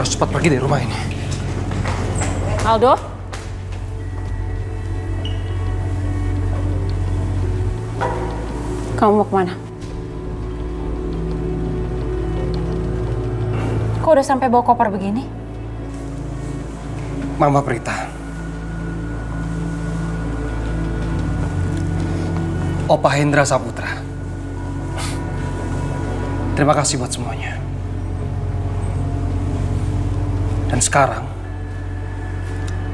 Kita harus cepat pergi dari rumah ini. Aldo? Kamu mau kemana? Kok udah sampai bawa koper begini? Mama Prita. Opa Hendra Saputra. Terima kasih buat semuanya. Dan sekarang,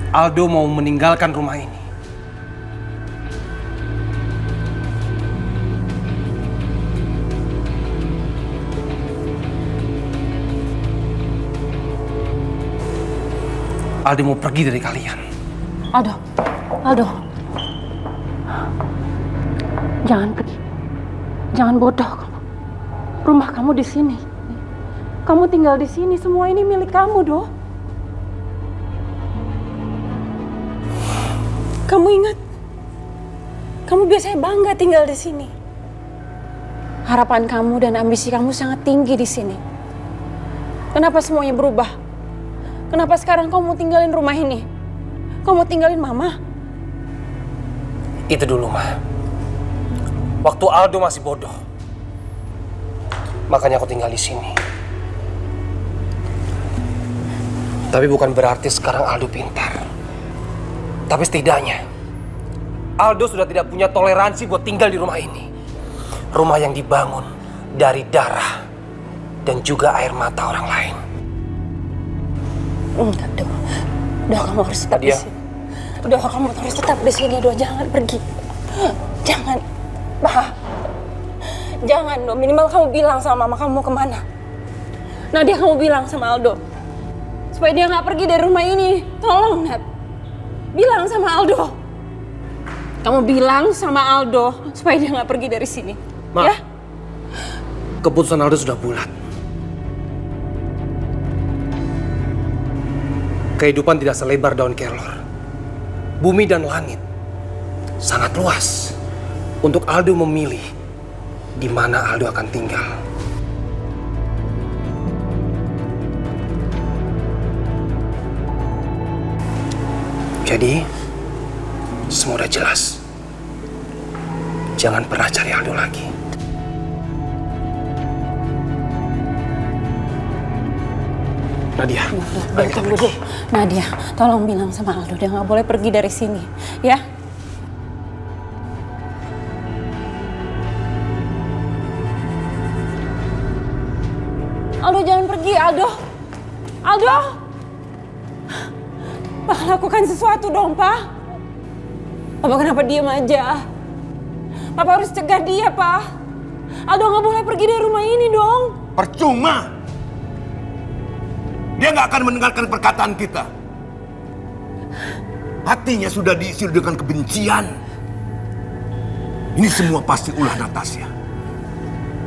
Aldo mau meninggalkan rumah ini. Aldo mau pergi dari kalian. Aldo. Jangan pergi. Jangan bodoh kamu. Rumah kamu di sini. Kamu tinggal di sini. Semua ini milik kamu, Do. Kamu ingat? Kamu biasanya bangga tinggal di sini. Harapan kamu dan ambisi kamu sangat tinggi di sini. Kenapa semuanya berubah? Kenapa sekarang kamu mau tinggalin rumah ini? Kamu mau tinggalin Mama? Itu dulu, Ma. Waktu Aldo masih bodoh. Makanya aku tinggal di sini. Tapi bukan berarti sekarang Aldo pintar. Tapi setidaknya, Aldo sudah tidak punya toleransi buat tinggal di rumah ini. Rumah yang dibangun dari darah dan juga air mata orang lain. Enggak, Do. Do, kamu harus tetap di sini. Do, kamu harus tetap di sini, Do. Jangan pergi. Jangan. Bah. Jangan, Do. Minimal kamu bilang sama Mama kamu kemana. Nadia, kamu bilang sama Aldo. Supaya dia nggak pergi dari rumah ini. Tolong, Nat. Bilang sama Aldo. Kamu bilang sama Aldo supaya dia nggak pergi dari sini. Ma, ya? Keputusan Aldo sudah bulat. Kehidupan tidak selebar daun kelor. Bumi dan langit sangat luas untuk Aldo memilih di mana Aldo akan tinggal. Jadi, semua udah jelas. Jangan pernah cari Aldo lagi. Nadia, ayo kita pergi. Nadia, tolong bilang sama Aldo dia nggak boleh pergi dari sini, ya? Aldo, jangan pergi, Aldo. Aldo, Pak, lakukan sesuatu dong, Pak. Papa kenapa diam aja? Papa harus cegah dia, Pak. Aldo nggak boleh pergi dari rumah ini dong. Percuma. Dia nggak akan mendengarkan perkataan kita. Hatinya sudah diisi dengan kebencian. Ini semua pasti ulah Natasha.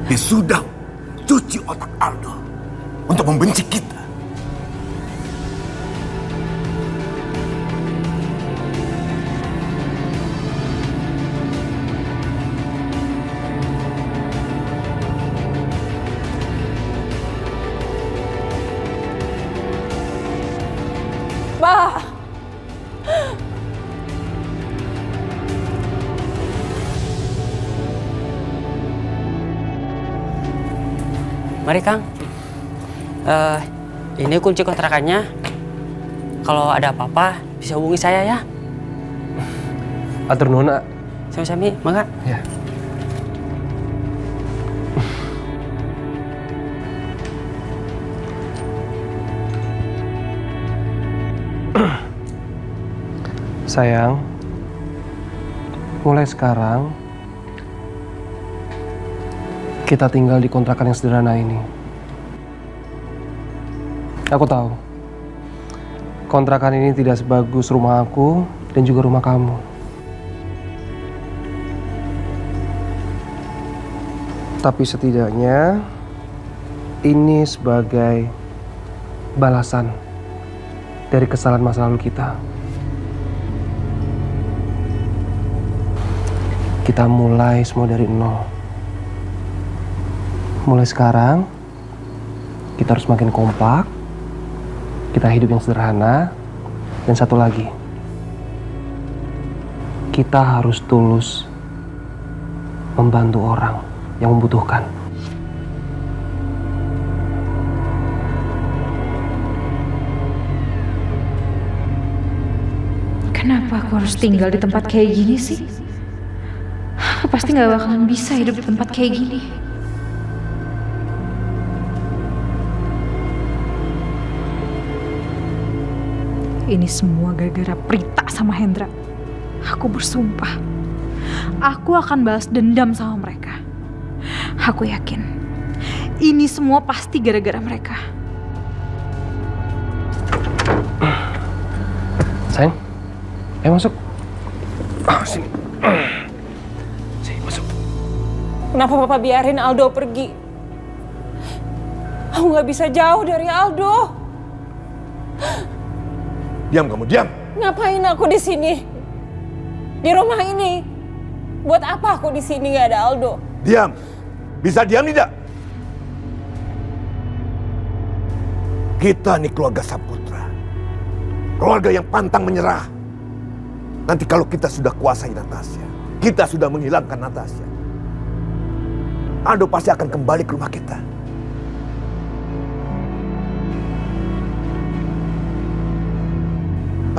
Dia sudah cuci otak Aldo untuk membenci kita. Bah. Mari Kang, ini kunci kontrakannya. Kalau ada apa-apa bisa hubungi saya ya. Atur nuhun, Nak. Sami-sami, mangga. Ya. Sayang, mulai sekarang kita tinggal di kontrakan yang sederhana ini. Aku tahu, kontrakan ini tidak sebagus rumah aku dan juga rumah kamu. Tapi setidaknya ini sebagai balasan dari kesalahan masa lalu kita. Kita mulai semua dari nol. Mulai sekarang, kita harus makin kompak, kita hidup yang sederhana. Dan satu lagi, kita harus tulus membantu orang yang membutuhkan. Kenapa aku harus tinggal di tempat kayak gini sih? Aku pasti gak bakalan bisa hidup di tempat kayak gini. Ini semua gara-gara Prita sama Hendra. Aku bersumpah, aku akan balas dendam sama mereka. Aku yakin, ini semua pasti gara-gara mereka. Sayang, ayo masuk. Sini. Sini, masuk. Kenapa Papa biarin Aldo pergi? Aku nggak bisa jauh dari Aldo. Diam kamu, diam. Ngapain aku di sini? Di rumah ini? Buat apa aku di sini nggak ada Aldo? Diam. Bisa diam tidak? Kita nih keluarga Saputra. Keluarga yang pantang menyerah. Nanti kalau kita sudah kuasai Natasha, kita sudah menghilangkan Natasha, Aldo pasti akan kembali ke rumah kita.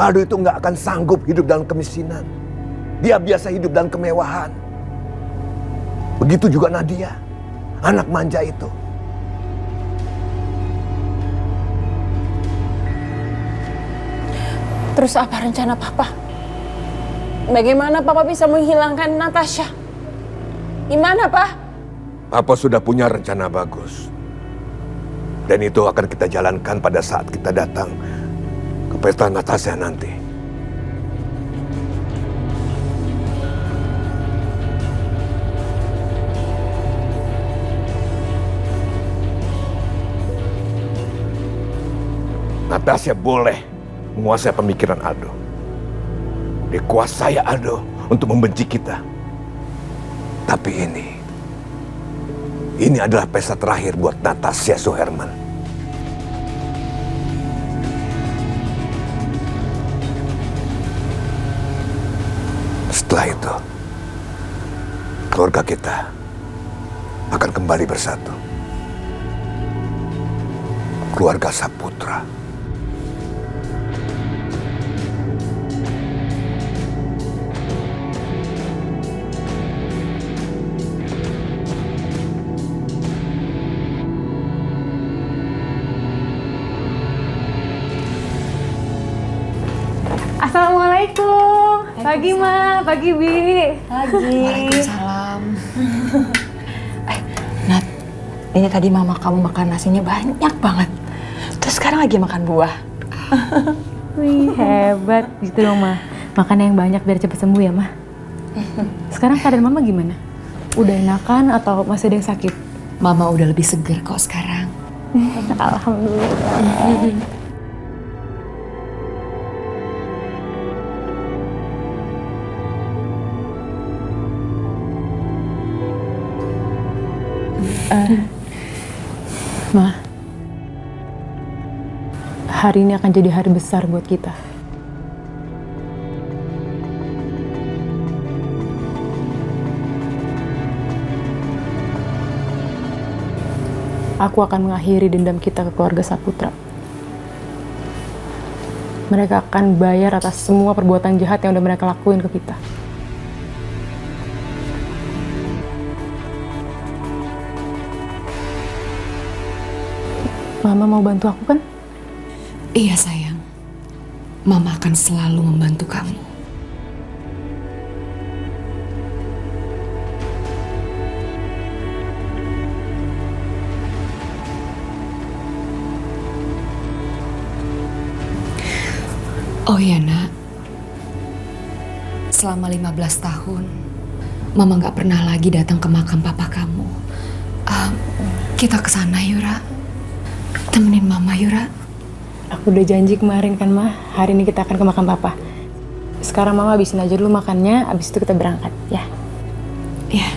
Aldo itu nggak akan sanggup hidup dalam kemiskinan. Dia biasa hidup dalam kemewahan. Begitu juga Nadia, anak manja itu. Terus apa rencana Papa? Bagaimana Papa bisa menghilangkan Natasha? Gimana, Pak? Papa sudah punya rencana bagus. Dan itu akan kita jalankan pada saat kita datang ke pesta Natasha nanti. Natasha boleh menguasai pemikiran Aldo. Dikuasai Aldo untuk membenci kita. Tapi ini adalah pesta terakhir buat Natasha Suherman. Setelah itu, keluarga kita akan kembali bersatu. Keluarga Saputra. Assalamualaikum. Pagi Ma, pagi Bi. Pagi. Waalaikumsalam. Nat, ini tadi mama kamu makan nasinya banyak banget. Terus sekarang lagi makan buah. Wih, hebat gitu dong Ma. Makan yang banyak biar cepet sembuh ya Ma. Sekarang keadaan Mama gimana? Udah enakan atau masih ada yang sakit? Mama udah lebih seger kok sekarang. Alhamdulillah. Ma, hari ini akan jadi hari besar buat kita. Aku akan mengakhiri dendam kita ke keluarga Saputra. Mereka akan bayar atas semua perbuatan jahat yang udah mereka lakuin ke kita. Mama mau bantu aku kan? Iya sayang, Mama akan selalu membantu kamu. Oh iya Nak, selama 15 tahun Mama gak pernah lagi datang ke makam papa kamu. Kita kesana Yura, temenin Mama Yura. Aku udah janji kemarin kan Ma, hari ini kita akan ke makam papa. Sekarang Mama habisin aja dulu makannya, abis itu kita berangkat ya. Ya.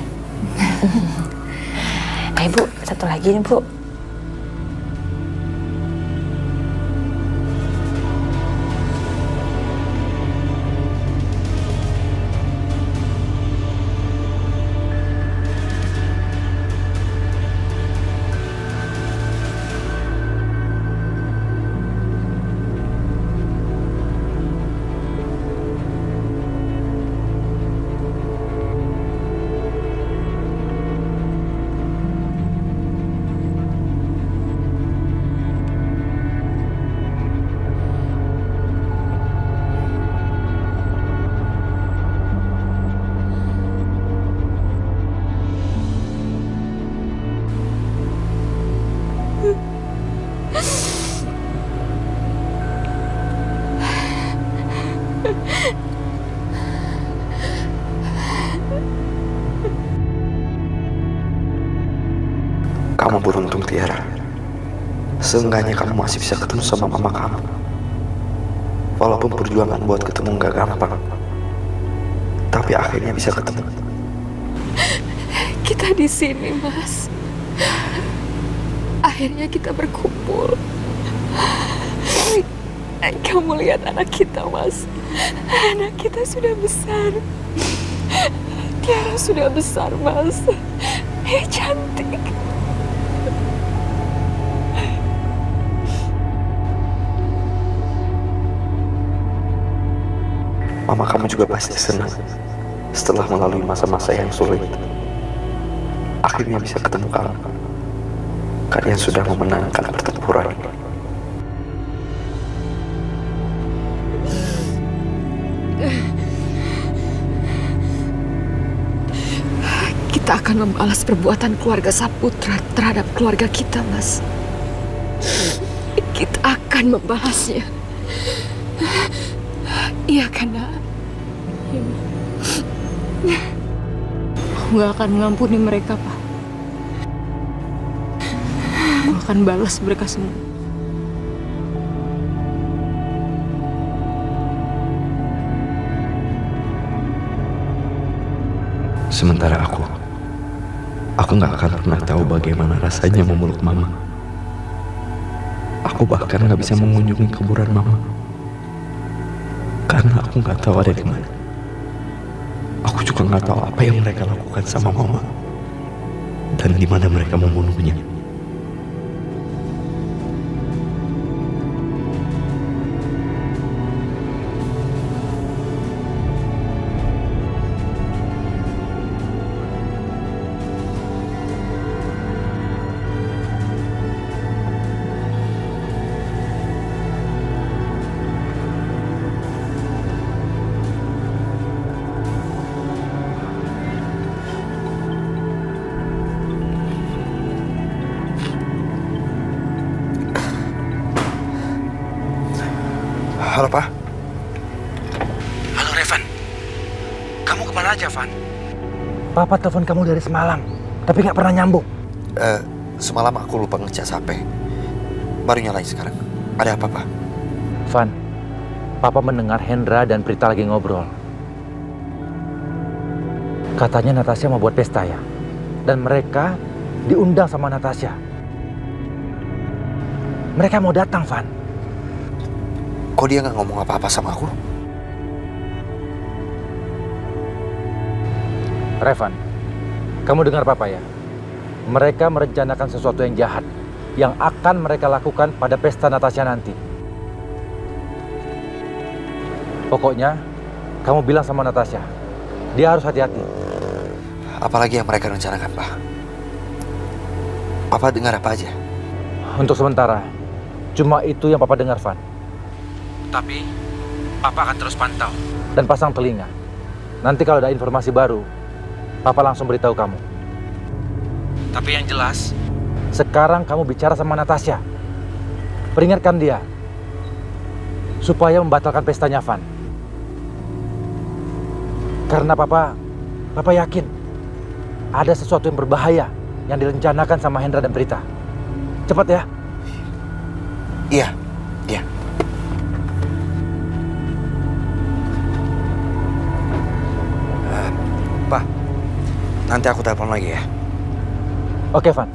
Bu, satu lagi nih Bu. kamu beruntung, Tiara. Seenggaknya kamu masih bisa ketemu sama mama kamu. Walaupun perjuangan buat ketemu gak gampang, tapi akhirnya bisa ketemu. Kita di sini, Mas. Akhirnya kita berkumpul. Kamu lihat anak kita, Mas. Anak kita sudah besar. Tiara sudah besar, Mas. Cantik. Mama kamu juga pasti senang setelah melalui masa-masa yang sulit. Akhirnya bisa ketemu kamu. Kalian sudah memenangkan pertempuran. Kita akan membalas perbuatan keluarga Saputra terhadap keluarga kita, Mas. Kita akan membalasnya. Iya kan, Nak? Aku gak akan mengampuni mereka, Pak. Aku akan balas mereka semua. Sementara aku gak akan pernah tahu bagaimana rasanya memeluk mama. Aku bahkan gak bisa mengunjungi kuburan mama. Karena aku gak tahu ada di mana. Aku juga gak tahu apa yang mereka lakukan sama mama. Dan di mana mereka membunuhnya. Halo, Pak. Halo, Revan. Kamu kemana aja, Van? Papa telepon kamu dari semalam, tapi nggak pernah nyambung. Semalam aku lupa ngecas HP. Baru nyalain sekarang. Ada apa, Pak? Van, Papa mendengar Hendra dan Prita lagi ngobrol. Katanya Natasha mau buat pesta ya. Dan mereka diundang sama Natasha. Mereka mau datang, Van. Kok dia nggak ngomong apa-apa sama aku? Revan, kamu dengar Papa ya? Mereka merencanakan sesuatu yang jahat yang akan mereka lakukan pada pesta Natasha nanti. Pokoknya, kamu bilang sama Natasha, dia harus hati-hati. Apalagi yang mereka rencanakan, Pak? Papa dengar apa aja? Untuk sementara, cuma itu yang Papa dengar, Van. Tapi, Papa akan terus pantau. Dan pasang telinga. Nanti kalau ada informasi baru, Papa langsung beritahu kamu. Tapi yang jelas, sekarang kamu bicara sama Natasha. Peringatkan dia supaya membatalkan pestanya, Van. Karena Papa yakin ada sesuatu yang berbahaya yang direncanakan sama Hendra dan Prita. Cepat ya. Iya. Pak, nanti aku telepon lagi ya. Oke, Van.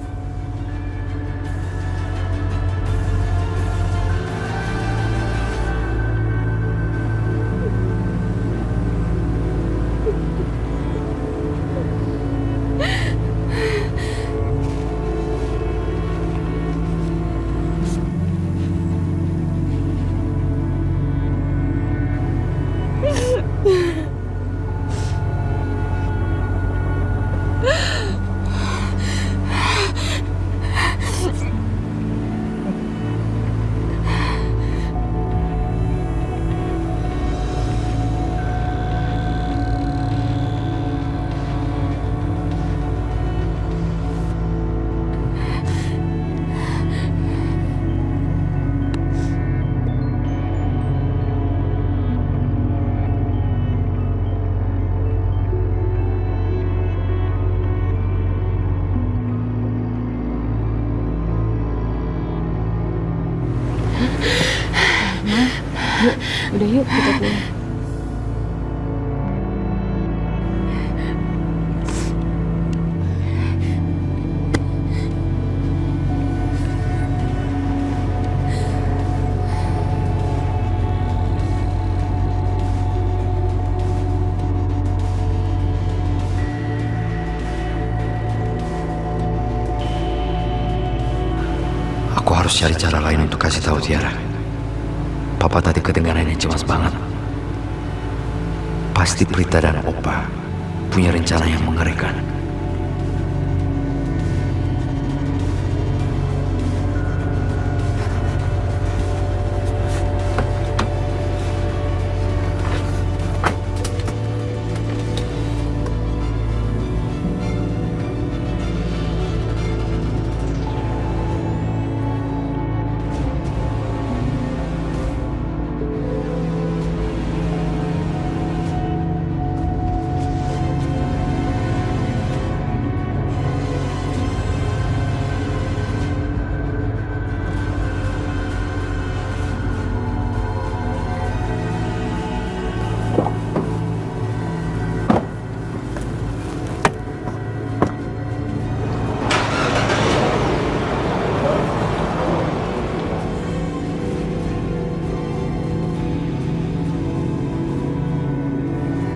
Yuk kita pulang. Aku harus cari cara lain untuk kasih tahu Tiara. Papa tadi kedengarannya cemas banget. Pasti Prita dan Opa punya rencana yang mengerikan.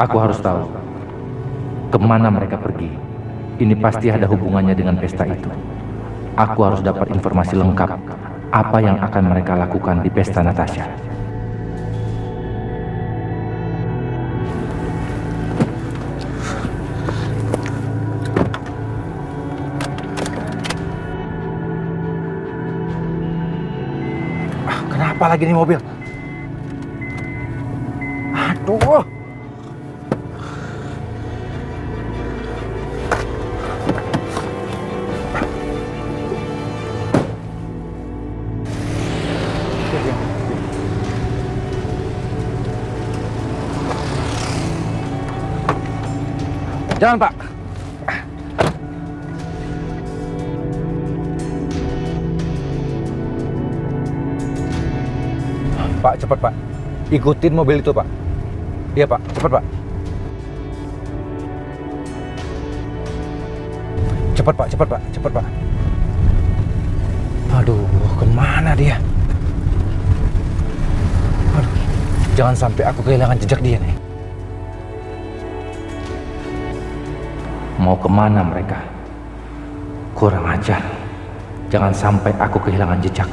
Aku harus tahu kemana mereka pergi. Ini pasti ada hubungannya dengan pesta itu. Aku harus dapat informasi lengkap apa yang akan mereka lakukan di pesta Natasha. Kenapa lagi nih mobil? Aduh. Jalan, Pak. Pak, cepat, Pak. Ikutin mobil itu, Pak. Iya, Pak. Cepat, Pak. Cepat, Pak. Cepat, Pak. Cepat, Pak. Aduh, kemana dia? Aduh, jangan sampai aku kehilangan jejak dia nih. Mau kemana mereka? Kurang ajar. Jangan sampai aku kehilangan jejak.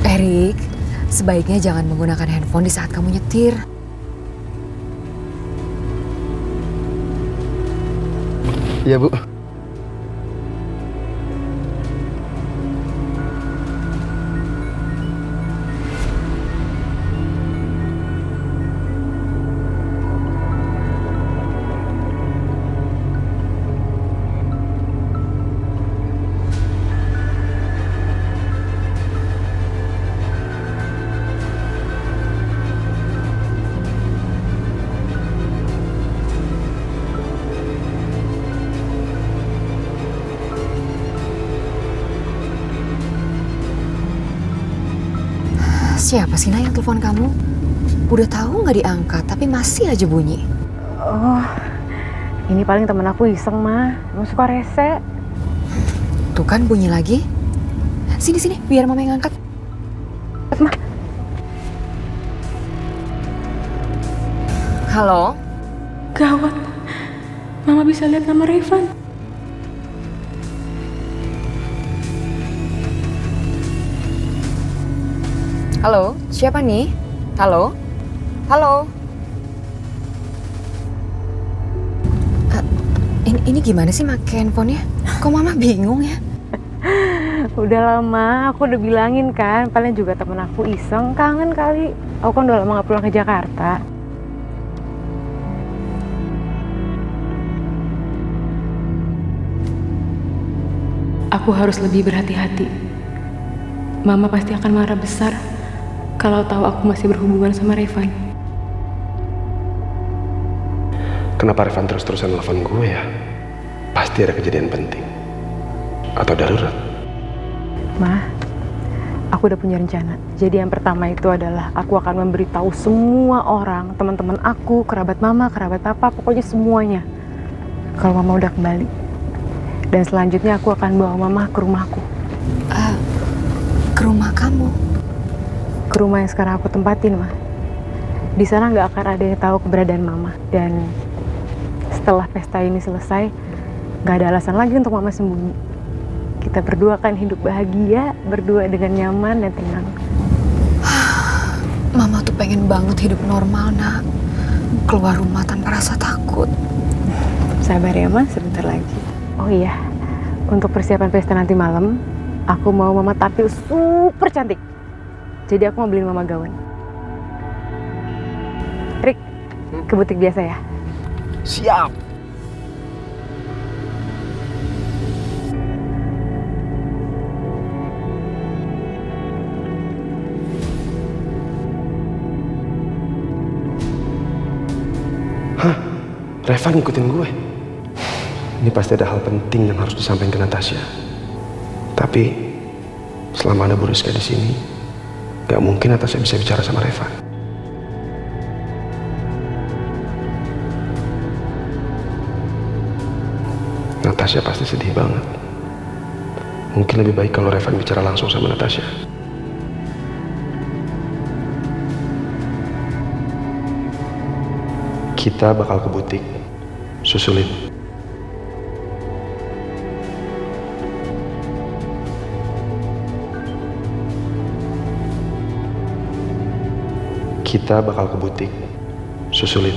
Erik, sebaiknya jangan menggunakan handphone di saat kamu nyetir. Iya, Bu. Siapa sih Nay yang telepon kamu? Udah tahu nggak diangkat, tapi masih aja bunyi. Oh, ini paling temen aku iseng mah, mau suka rese. Tuh kan bunyi lagi. Sini, biar mama yang angkat. Ma. Halo? Gawat, mama bisa lihat nama Revan. Halo, siapa nih? Halo? Halo? Ini gimana sih pakai handphonenya? Kok mama bingung ya? Udah lama, aku udah bilangin kan, paling juga temen aku iseng, kangen kali. Aku kan udah lama gak pulang ke Jakarta. Aku harus lebih berhati-hati. Mama pasti akan marah besar kalau tahu aku masih berhubungan sama Revan. Kenapa Revan terus-terusan nelfon gue ya? Pasti ada kejadian penting. Atau darurat. Ma, aku udah punya rencana. Jadi yang pertama itu adalah aku akan memberitahu semua orang, teman-teman aku, kerabat mama, kerabat papa, pokoknya semuanya. Kalau mama udah kembali. Dan selanjutnya aku akan bawa mama ke rumahku. Ke rumah kamu? Ke rumah yang sekarang aku tempatin, Ma. Di sana nggak akan ada yang tahu keberadaan mama. Dan setelah pesta ini selesai, nggak ada alasan lagi untuk mama sembunyi. Kita berdua akan hidup bahagia, berdua dengan nyaman dan tenang. Mama tuh pengen banget hidup normal, nak. Keluar rumah tanpa rasa takut. Sabar ya, Ma, sebentar lagi. Oh iya, untuk persiapan pesta nanti malam, aku mau mama tampil super cantik. Jadi aku mau beliin mama gaun. Rick, ke butik biasa ya? Siap. Hah? Revan ngikutin gue? Ini pasti ada hal penting yang harus disampaikan ke Natasha. Tapi selama ada Bu Rizka di sini, gak mungkin Natasha bisa bicara sama Revan. Natasha pasti sedih banget. Mungkin lebih baik kalau Revan bicara langsung sama Natasha. Kita bakal ke butik, susulin. Kita bakal ke butik, susulin.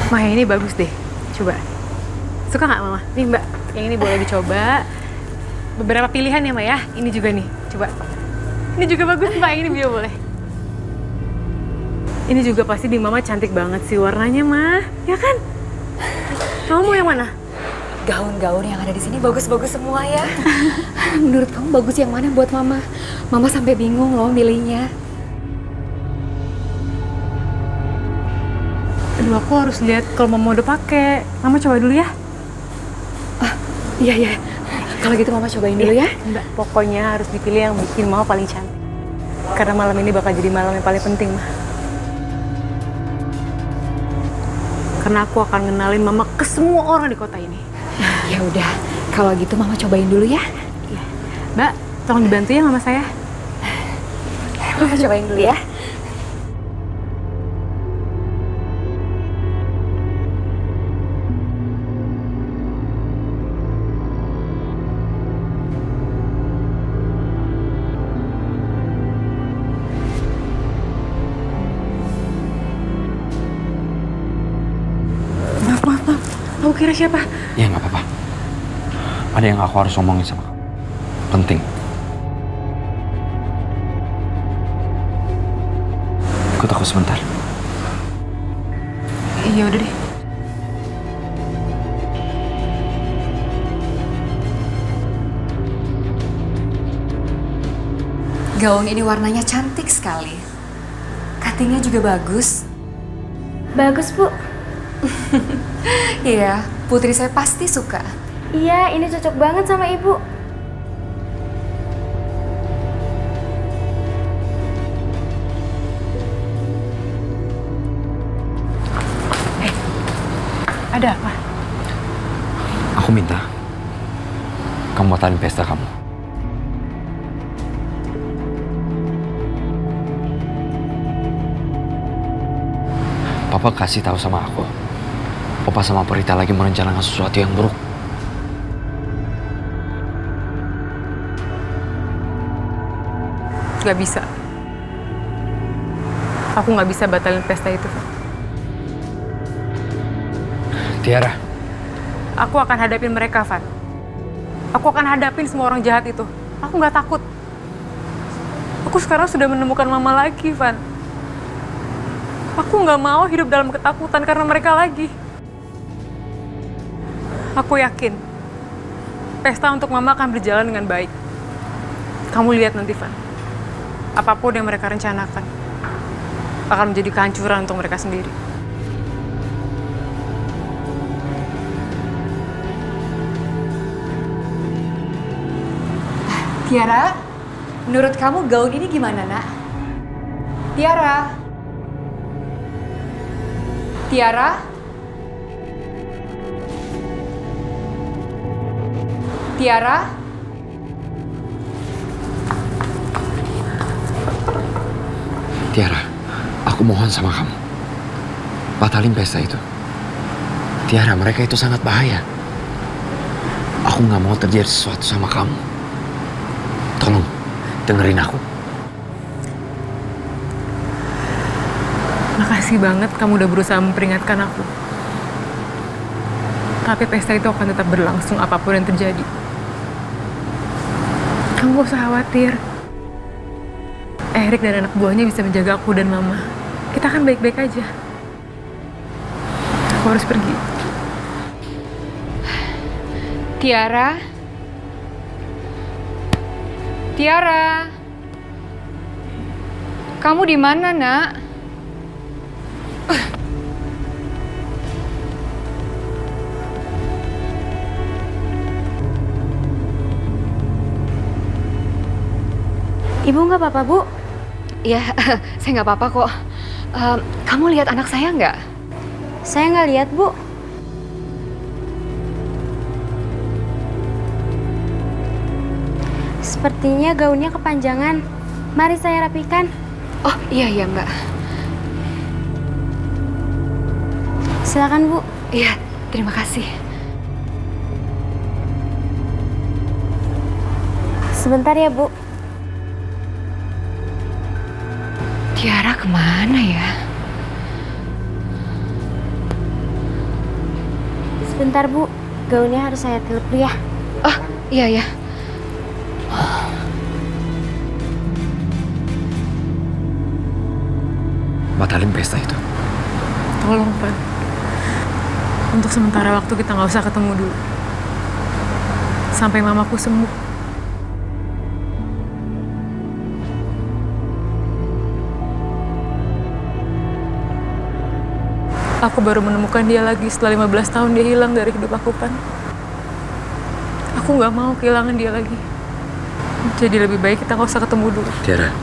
Ma, yang ini bagus deh. Coba. Suka nggak, Mama? Nih, Mbak. Yang ini boleh dicoba. Beberapa pilihan ya, Ma ya. Ini juga nih. Coba. Ini juga bagus, Mbak. Ini bio boleh. Ini juga pasti di Mama cantik banget sih warnanya, Ma. Ya kan? Kamu mau yang mana? Gaun-gaun yang ada di sini bagus-bagus semua ya. Menurut kamu bagus yang mana buat Mama? Mama sampai bingung loh milihnya. Aduh, aku harus lihat kalau Mama udah pakai. Mama coba dulu ya. Iya. Kalau gitu Mama cobain dulu ya. Mbak, pokoknya harus dipilih yang bikin Mama paling cantik. Karena malam ini bakal jadi malam yang paling penting, Ma. Karena aku akan ngenalin Mama ke semua orang di kota ini. Ya udah, kalau gitu Mama cobain dulu ya. Iya. Mbak, tolong dibantu ya Mama saya. Mama cobain dulu ya. Maaf. Aku kira siapa? Ya nggak apa-apa. Ada yang aku harus ngomongin sama kamu. Penting. Ikut aku sebentar. Iya udah deh. Gaun ini warnanya cantik sekali. Cuttingnya juga bagus. Bagus, Bu. Iya, putri saya pasti suka. Iya, ini cocok banget sama Ibu. Ada apa? Aku minta kamu batalin pesta kamu. Papa kasih tahu sama aku, Papa sama Prita lagi merencanakan sesuatu yang buruk. Gak bisa. Aku gak bisa batalin pesta itu. Tiara. Aku akan hadapin mereka, Van. Aku akan hadapin semua orang jahat itu. Aku gak takut. Aku sekarang sudah menemukan Mama lagi, Van. Aku gak mau hidup dalam ketakutan karena mereka lagi. Aku yakin pesta untuk Mama akan berjalan dengan baik. Kamu lihat nanti, Van. Apapun yang mereka rencanakan akan menjadi kehancuran untuk mereka sendiri. Tiara, menurut kamu gaun ini gimana, Nak? Tiara? Tiara? Tiara? Tiara, aku mohon sama kamu. Batalin pesta itu. Tiara, mereka itu sangat bahaya. Aku nggak mau terjadi sesuatu sama kamu. Tolong, dengerin aku. Makasih banget kamu udah berusaha memperingatkan aku. Tapi pesta itu akan tetap berlangsung apapun yang terjadi. Kamu gak usah khawatir. Erik dan anak buahnya bisa menjaga aku dan Mama. Kita akan baik-baik aja. Aku harus pergi. Tiara? Tiara? Kamu di mana, Nak? Ibu nggak apa-apa, Bu? Ya, saya nggak apa-apa kok. Kamu lihat anak saya nggak? Saya nggak lihat, Bu. Sepertinya gaunnya kepanjangan. Mari saya rapikan. Oh, iya Mbak. Silakan, Bu. Iya, terima kasih. Sebentar ya, Bu. Tiara kemana ya? Sebentar, Bu. Gaunnya harus saya tiup dulu ya. Oh, iya. Batalin pesta itu. Tolong, Pak. Untuk sementara waktu kita nggak usah ketemu dulu. Sampai Mamaku sembuh. Aku baru menemukan dia lagi setelah 15 tahun dia hilang dari hidup aku, Pan. Aku nggak mau kehilangan dia lagi. Jadi lebih baik kita nggak usah ketemu dulu. Tiara.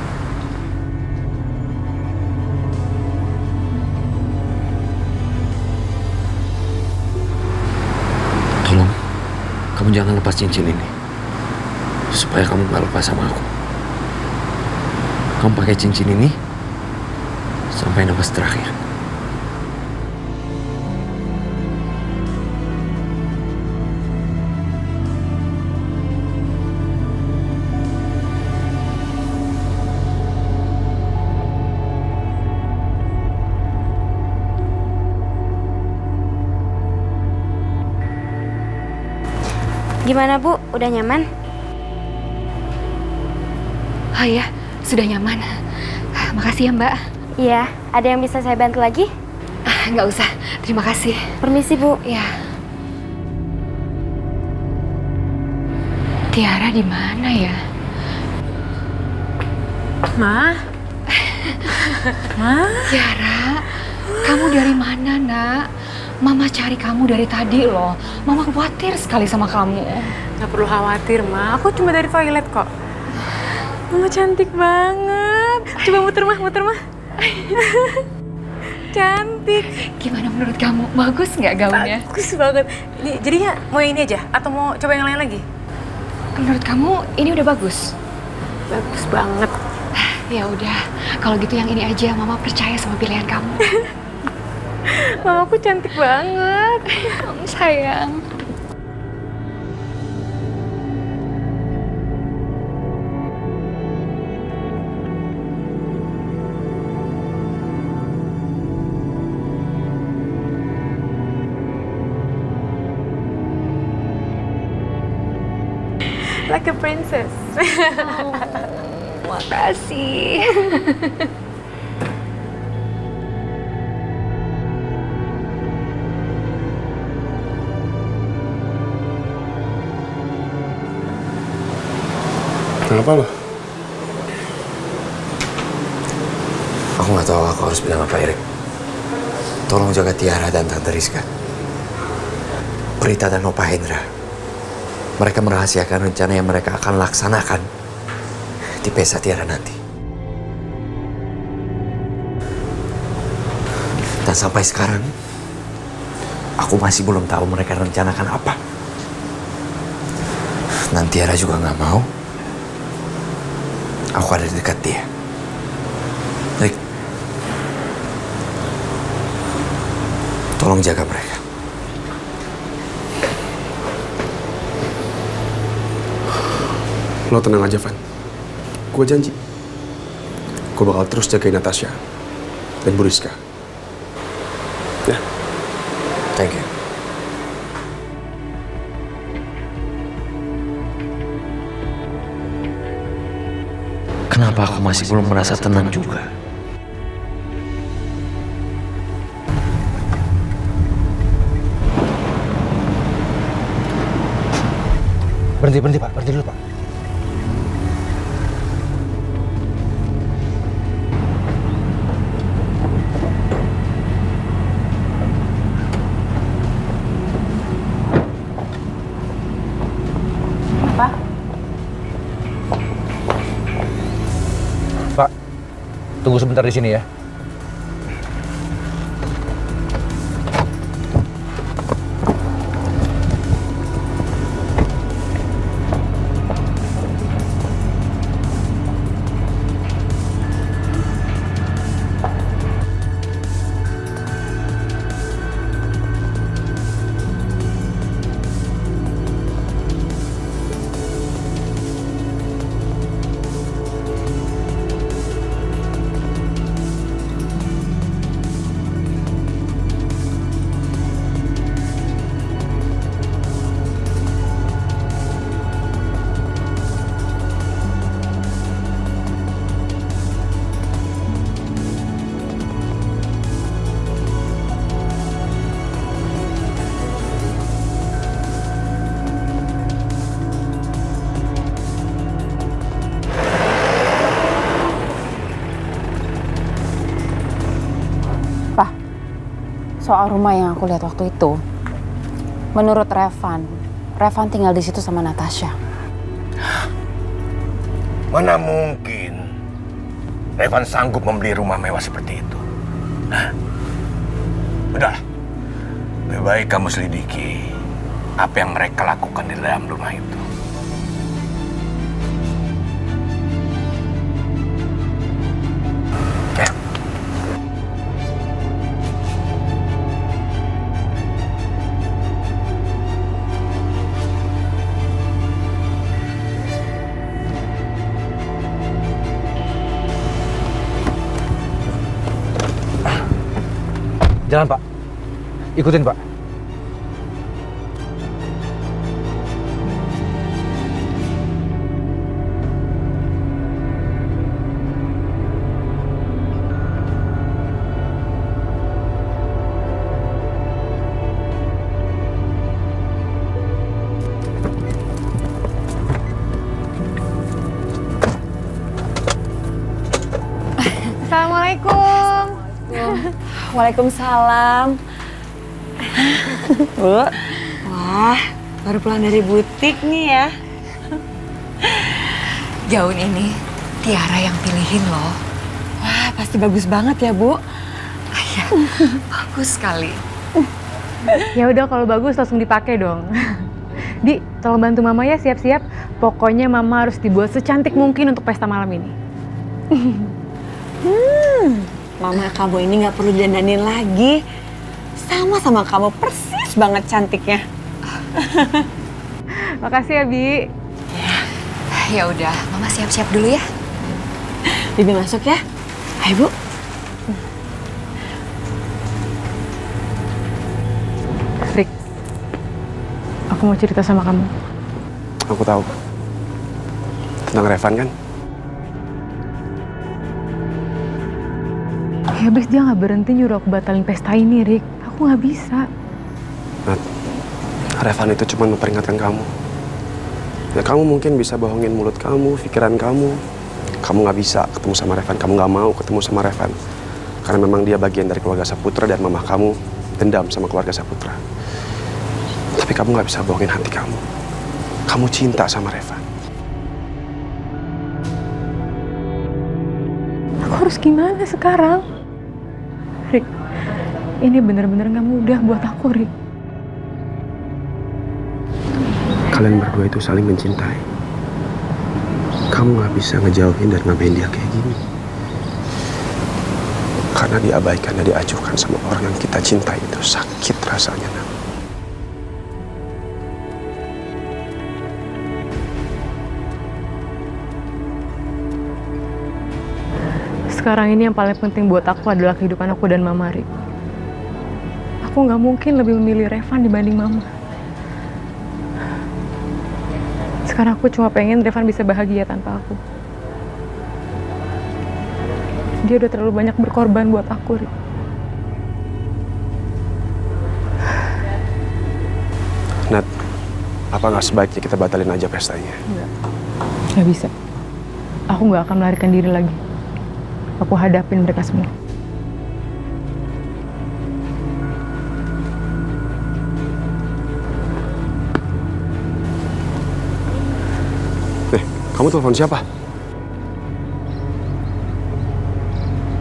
Tolong, kamu jangan lepas cincin ini. Supaya kamu nggak lepas sama aku. Kamu pakai cincin ini sampai nafas terakhir. Gimana, Bu? Udah nyaman? Oh ya, sudah nyaman. Makasih ya, Mbak. Iya, ada yang bisa saya bantu lagi? Nggak usah, terima kasih. Permisi, Bu. Ya. Tiara di mana ya? Ma? Ma? Tiara, kamu dari mana, Nak? Mama cari kamu dari tadi loh. Mama khawatir sekali sama kamu. Gak perlu khawatir, Ma. Aku cuma dari toilet kok. Mama cantik banget. Coba muter mah. Cantik. Gimana menurut kamu? Bagus nggak gaunnya? Bagus banget. Ini jadinya mau ini aja atau mau coba yang lain lagi? Menurut kamu ini udah bagus? Bagus banget. Ya udah, kalau gitu yang ini aja. Mama percaya sama pilihan kamu. Mamaku cantik banget. Sayang. Like a princess. Makasih. Kenapa lo? Aku nggak tahu aku harus bilang apa, Erik. Tolong jaga Tiara dan Tante Rizka. Prita dan Opa Hendra. Mereka merahasiakan rencana yang mereka akan laksanakan di pesta Tiara nanti. Dan sampai sekarang, aku masih belum tahu mereka rencanakan apa. Dan Tiara juga nggak mau aku ada di dekat dia. Rick, tolong jaga mereka. Lo tenang aja, Van. Gue janji. Gue bakal terus jagain Natasha dan Bu Rizka. Ya. Thank you. Kenapa aku masih belum merasa tenang juga? Berhenti Pak, berhenti dulu Pak. Apa? Pak, tunggu sebentar di sini ya. Soal rumah yang aku lihat waktu itu, menurut Revan tinggal di situ sama Natasha. Mana mungkin Revan sanggup membeli rumah mewah seperti itu? Udahlah, lebih baik kamu selidiki apa yang mereka lakukan di dalam rumah itu. Jalan Pak, ikutin Pak. Assalamualaikum. Waalaikumsalam. Bu, wah baru pulang dari butik nih ya. Gaun ini Tiara yang pilihin loh. Wah pasti bagus banget ya Bu. Iya, bagus sekali. Ya udah kalau bagus langsung dipakai dong. Di, tolong bantu Mama ya siap-siap. Pokoknya Mama harus dibuat secantik mungkin untuk pesta malam ini. Mama kamu ini nggak perlu dandanin lagi. Sama kamu persis banget cantiknya. Makasih ya, Bi. Ya udah, Mama siap-siap dulu ya. Bibi masuk ya. Ayo Bu. Rick, aku mau cerita sama kamu. Aku tahu. Tentang Revan kan? Ya habis dia nggak berhenti nyuruh aku batalin pesta ini, Rick. Aku nggak bisa. Nat, Revan itu cuma memperingatkan kamu. Ya kamu mungkin bisa bohongin mulut kamu, pikiran kamu. Kamu nggak bisa ketemu sama Revan, kamu nggak mau ketemu sama Revan. Karena memang dia bagian dari keluarga Saputra dan mamah kamu dendam sama keluarga Saputra. Tapi kamu nggak bisa bohongin hati kamu. Kamu cinta sama Revan. Aku harus gimana sekarang? Rick, ini bener-bener nggak mudah buat aku, Rick. Kalian berdua itu saling mencintai. Kamu nggak bisa ngejauhin dan ngabain dia kayak gini. Karena diabaikan dan diacuhkan sama orang yang kita cintai itu sakit rasanya, Nak. Sekarang ini yang paling penting buat aku adalah kehidupan aku dan Mama, Rick. Aku nggak mungkin lebih memilih Revan dibanding Mama. Sekarang aku cuma pengen Revan bisa bahagia tanpa aku. Dia udah terlalu banyak berkorban buat aku, Rick. Nat, apa nggak sebaiknya kita batalin aja pestanya? Nggak bisa. Aku nggak akan melarikan diri lagi. Aku hadapin mereka semua. Kamu telepon siapa?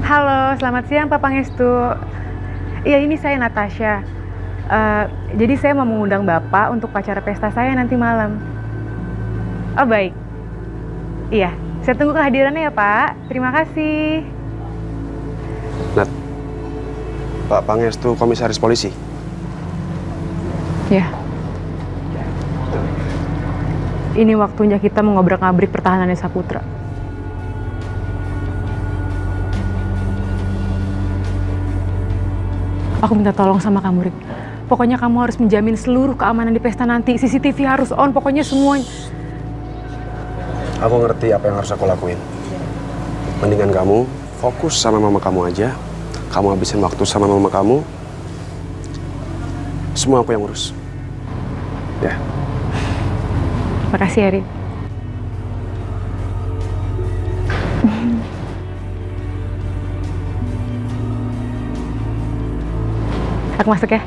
Halo, selamat siang Pak Pangestu. Iya, ini saya Natasha. Jadi saya mau mengundang Bapak untuk acara pesta saya nanti malam. Oh baik. Iya, saya tunggu kehadirannya ya Pak. Terima kasih. Nat, Pak Pangestu komisaris polisi. Ya. Ini waktunya kita mengobrak-abrik pertahanannya Saputra. Aku minta tolong sama kamu, Rick. Pokoknya kamu harus menjamin seluruh keamanan di pesta nanti. CCTV harus on, pokoknya semuanya. Aku ngerti apa yang harus aku lakuin. Mendingan kamu fokus sama mama kamu aja. Kamu habisin waktu sama mama kamu. Semua aku yang urus. Ya. Makasih ya, Rick. Aku masuk ya.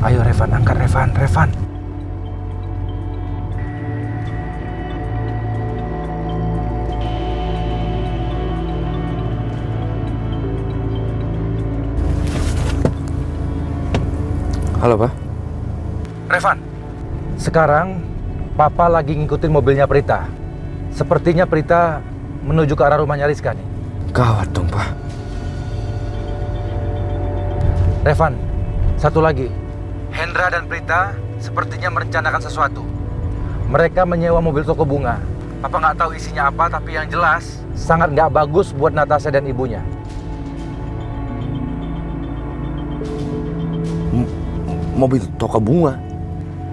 Ayo Revan, angkat Revan. Halo, Pak. Revan, sekarang Papa lagi ngikutin mobilnya Prita. Sepertinya Prita menuju ke arah rumahnya Rizka nih. Gawat dong, Pak. Revan, satu lagi. Hendra dan Prita sepertinya merencanakan sesuatu. Mereka menyewa mobil toko bunga. Papa nggak tahu isinya apa, tapi yang jelas sangat nggak bagus buat Natasha dan ibunya. Mobil toko bunga?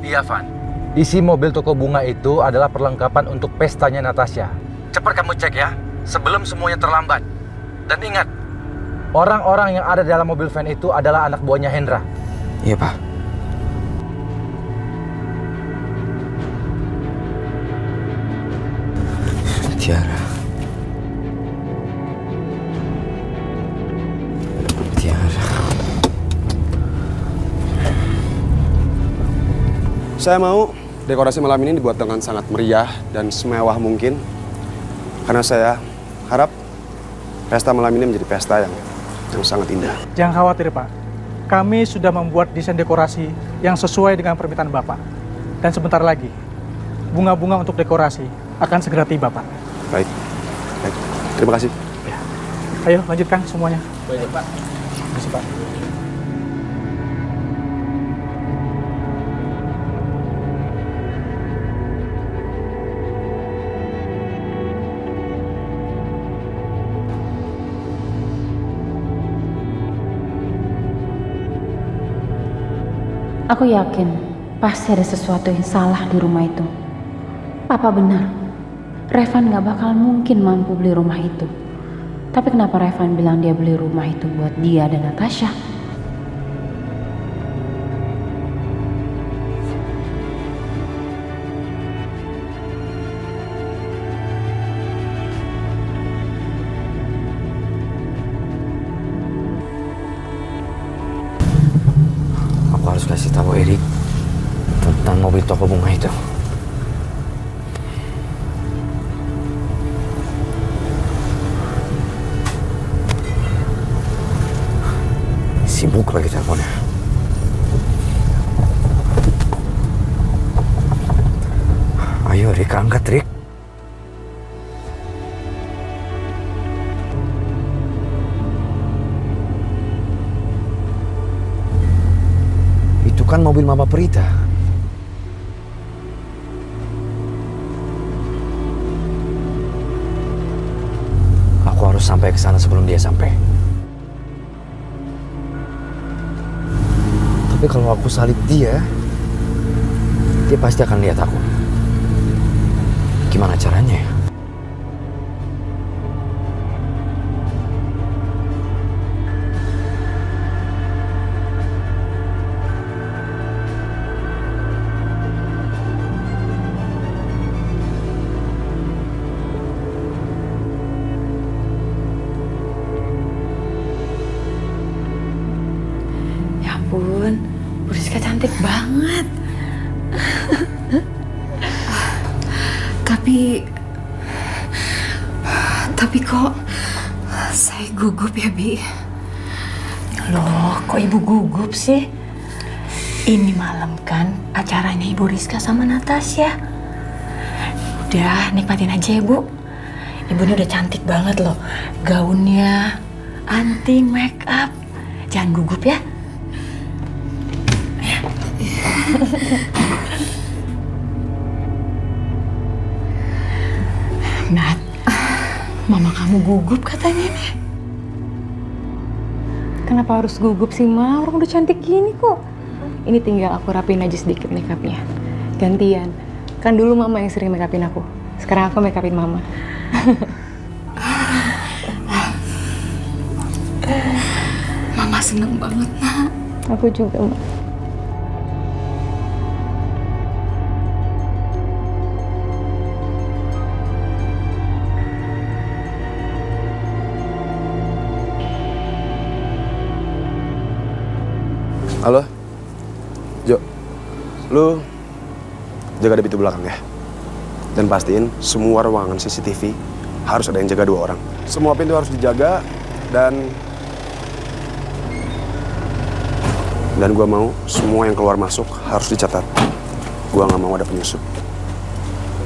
Iya, Van. Isi mobil toko bunga itu adalah perlengkapan untuk pestanya Natasha. Cepat kamu cek ya, sebelum semuanya terlambat. Dan ingat, orang-orang yang ada dalam mobil van itu adalah anak buahnya Hendra. Iya, Pak. Tiara. Saya mau dekorasi malam ini dibuat dengan sangat meriah dan semewah mungkin. Karena saya harap pesta malam ini menjadi pesta yang sangat indah. Jangan khawatir, Pak. Kami sudah membuat desain dekorasi yang sesuai dengan permintaan Bapak. Dan sebentar lagi, bunga-bunga untuk dekorasi akan segera tiba, Pak. Baik. Terima kasih. Ya. Ayo, lanjutkan semuanya. Baik, Pak. Terima kasih, Pak. Aku yakin pasti ada sesuatu yang salah di rumah itu. Papa benar, Revan gak bakal mungkin mampu beli rumah itu. Tapi kenapa Revan bilang dia beli rumah itu buat dia dan Natasha? Aku harus kasih tahu Erik tentang mobil toko bunga itu. Sibuk lagi teleponnya. Ayo Rick, angkat Rick. Itu kan mobil Mama Prita. Aku harus sampai ke sana sebelum dia sampai. Tapi kalau aku salib dia pasti akan lihat aku. Gimana caranya ya? Ya ampun, Bu Rizka cantik banget. Tapi kok saya gugup ya, Bi? Loh, kok Ibu gugup sih? Ini malam kan acaranya Ibu Rizka sama Natasha. Udah, nikmatin aja ya, Bu. Ibu ini udah cantik banget loh. Gaunnya, anting, make up. Jangan gugup ya. Nat, mama kamu gugup katanya nih. Kenapa harus gugup sih, Ma? Orang udah cantik gini kok. Ini tinggal aku rapiin aja sedikit makeupnya. Gantian. Kan dulu Mama yang sering makeupin aku. Sekarang aku makeupin Mama. Mama seneng banget, Nak. Aku juga, Ma. Halo, Jo, lu jaga di pintu belakang ya. Dan pastiin semua ruangan CCTV harus ada yang jaga 2 orang. Semua pintu harus dijaga dan gua mau semua yang keluar masuk harus dicatat. Gua nggak mau ada penyusup.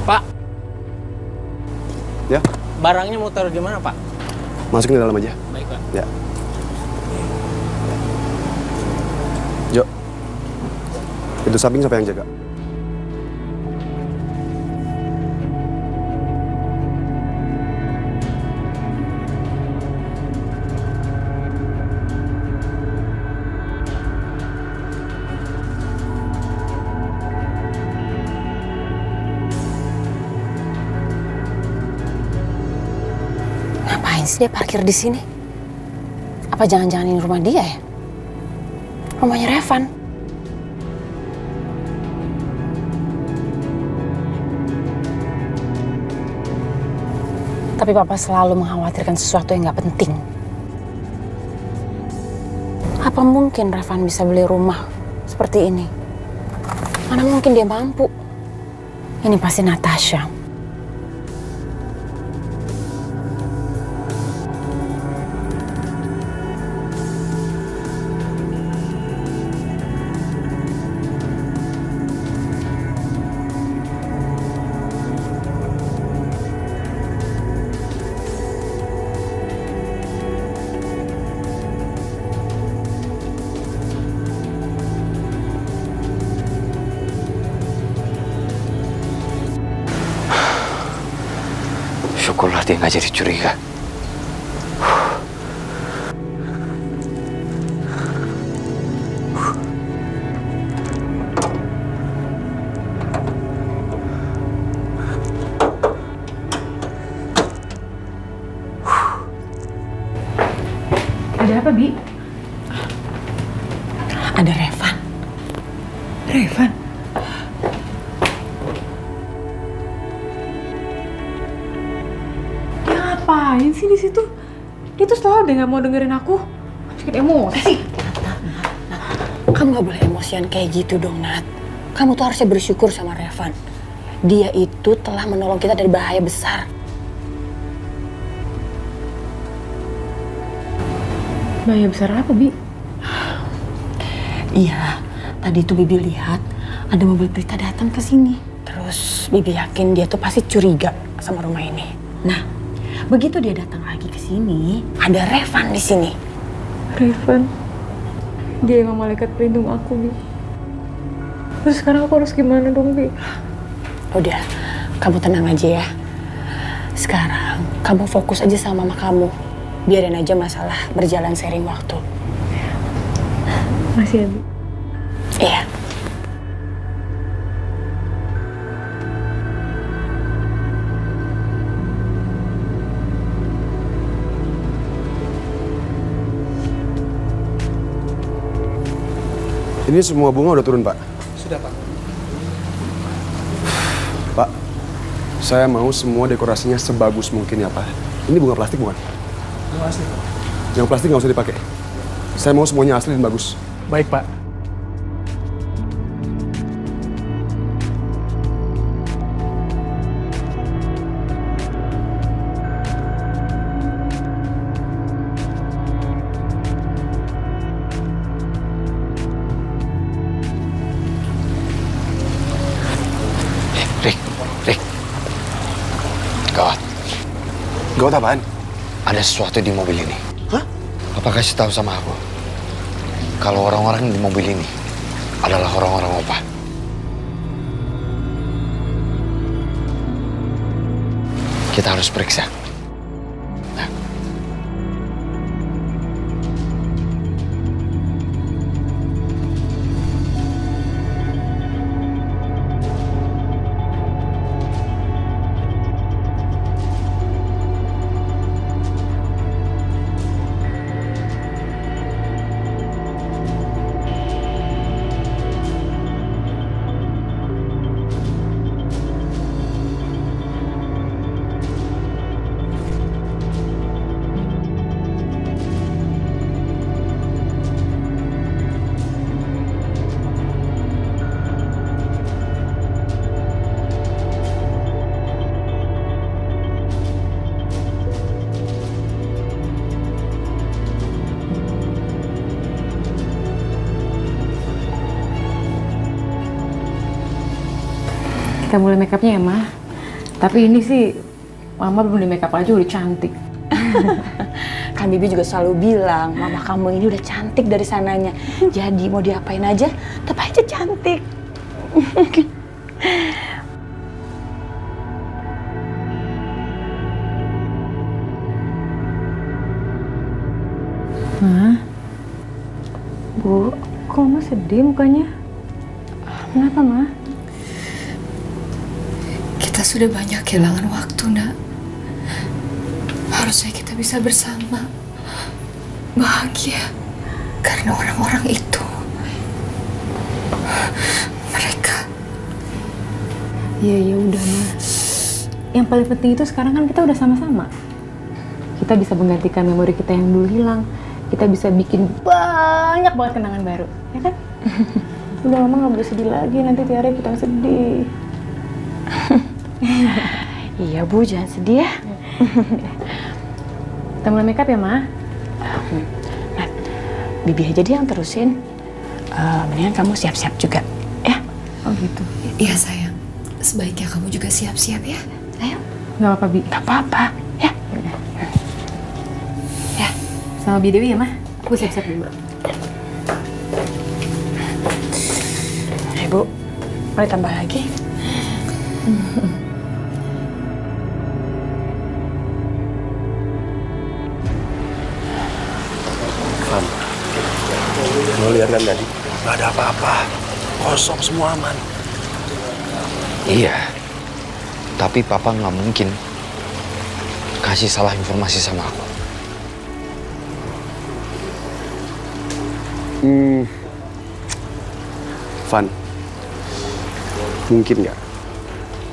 Pak, Ya, barangnya mau taruh di mana, Pak? masukin di dalam aja. Baik, Pak. Ya. Jo, pintu samping siapa yang jaga? sih dia parkir di sini? Apa jangan-jangan ini rumah dia ya? Rumahnya Revan. Tapi papa selalu mengkhawatirkan sesuatu yang gak penting. Apa mungkin Revan bisa beli rumah seperti ini? Mana mungkin dia mampu? Ini pasti Natasha. Syukurlah dia nggak jadi curiga. Ada apa, Bi? Ada Revan. Revan? Dia ngapain sih di situ? Dia tuh selalu deh nggak mau dengerin aku. Bikin emosi. Kamu gak boleh emosian kayak gitu dong, Nat. Kamu tuh harusnya bersyukur sama Revan. Dia itu telah menolong kita dari bahaya besar. Bahaya besar apa, Bi? Iya, tadi tuh Bibi lihat ada mobil Prita datang ke sini. Terus Bibi yakin dia tuh pasti curiga sama rumah ini. Nah, begitu dia datang lagi ke sini, ada Revan di sini. Revan? Dia emang malaikat pelindung aku, Bi. Terus sekarang aku harus gimana dong, Bi? Udah, kamu tenang aja ya. Sekarang kamu fokus aja sama mama kamu. Biarin aja masalah berjalan seiring waktu. Masih ya, Bi? Iya. Ini semua bunga udah turun, Pak. Sudah, Pak. Pak, saya mau semua dekorasinya sebagus mungkin ya, Pak. Ini bunga plastik bukan? Bunga asli, Pak. Yang plastik nggak usah dipakai. Saya mau semuanya asli dan bagus. Baik, Pak. Rick. Gawat. Gawat apaan? Ada sesuatu di mobil ini. Hah? Papa kasih tahu sama aku. Kalau orang-orang di mobil ini adalah orang-orang Opa. Kita harus periksa. Kita mulai make upnya ya, Ma. Tapi ini sih, Mama belum di make up aja udah cantik. Kan Bibi juga selalu bilang, mama kamu ini udah cantik dari sananya. Jadi mau diapain aja, tetap aja cantik. Ma? Bu, kok Mama sedih mukanya? Kenapa, Ma? Kita sudah banyak kehilangan waktu, Nak. Harusnya kita bisa bersama, bahagia, karena orang-orang itu, mereka. Iya, ya udah Ma. Yang paling penting itu sekarang kan kita udah sama-sama. Kita bisa menggantikan memori kita yang dulu hilang. Kita bisa bikin banyak banget kenangan baru, ya kan? Udah Mama nggak boleh sedih lagi, nanti Tiara kita sedih. Iya Bu, jangan sedih ya. Kita mulai makeup ya Ma? Nah, Bibi aja dia yang terusin. Mendingan kamu siap-siap juga, ya? Oh gitu. Iya sayang, sebaiknya kamu juga siap-siap ya. Ayo. Nggak apa-apa Bi. Gak apa-apa, ya? Ya, sama Bi Dewi ya Ma? Aku siap-siap dulu. Bu, mau ditambah lagi? Van, lo lihat kan tadi? Gak ada apa-apa. Kosong semua aman. Iya. Tapi papa nggak mungkin kasih salah informasi sama aku. Van, mungkin nggak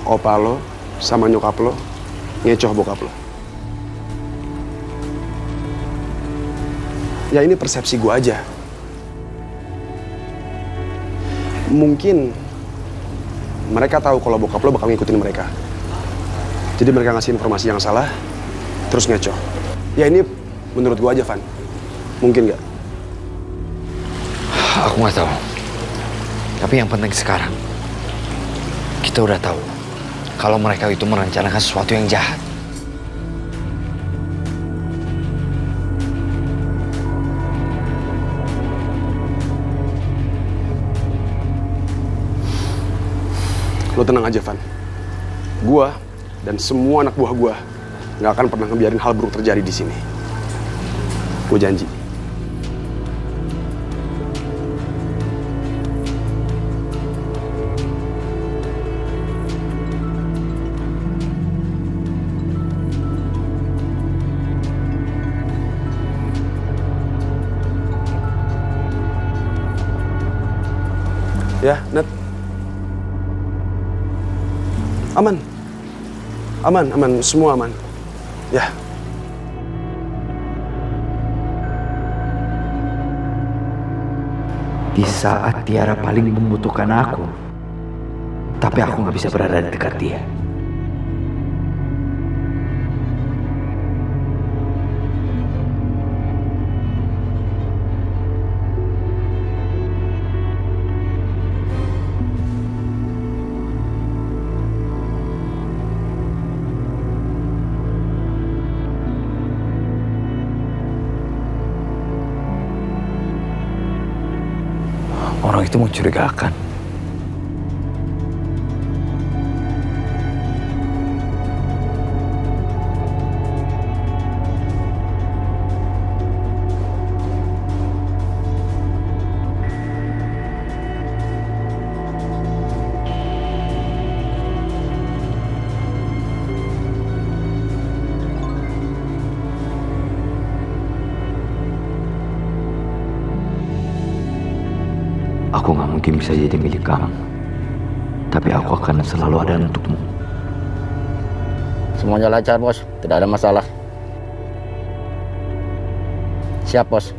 opa lo sama nyokap lo ngecoh bokap lo? Ya ini persepsi gue aja. Mungkin mereka tahu kalau bokap lo bakal ngikutin mereka. Jadi mereka ngasih informasi yang salah, terus ngecoh. Ya ini menurut gue aja, Van. Mungkin nggak? Aku nggak tahu. Tapi yang penting sekarang, kita udah tahu kalau mereka itu merencanakan sesuatu yang jahat. Lo tenang aja, Van. Gua dan semua anak buah gua nggak akan pernah ngebiarin hal buruk terjadi di sini. Gue janji. Ya, Nat. Aman. Aman, semua aman. Ya. Di saat Tiara paling membutuhkan aku, tapi aku nggak bisa berada di dekat dia. Orang itu mencurigakan. Aku nggak mungkin bisa jadi milik kamu, tapi aku akan selalu ada untukmu. Semuanya lancar, Bos. Tidak ada masalah. Siap, Bos.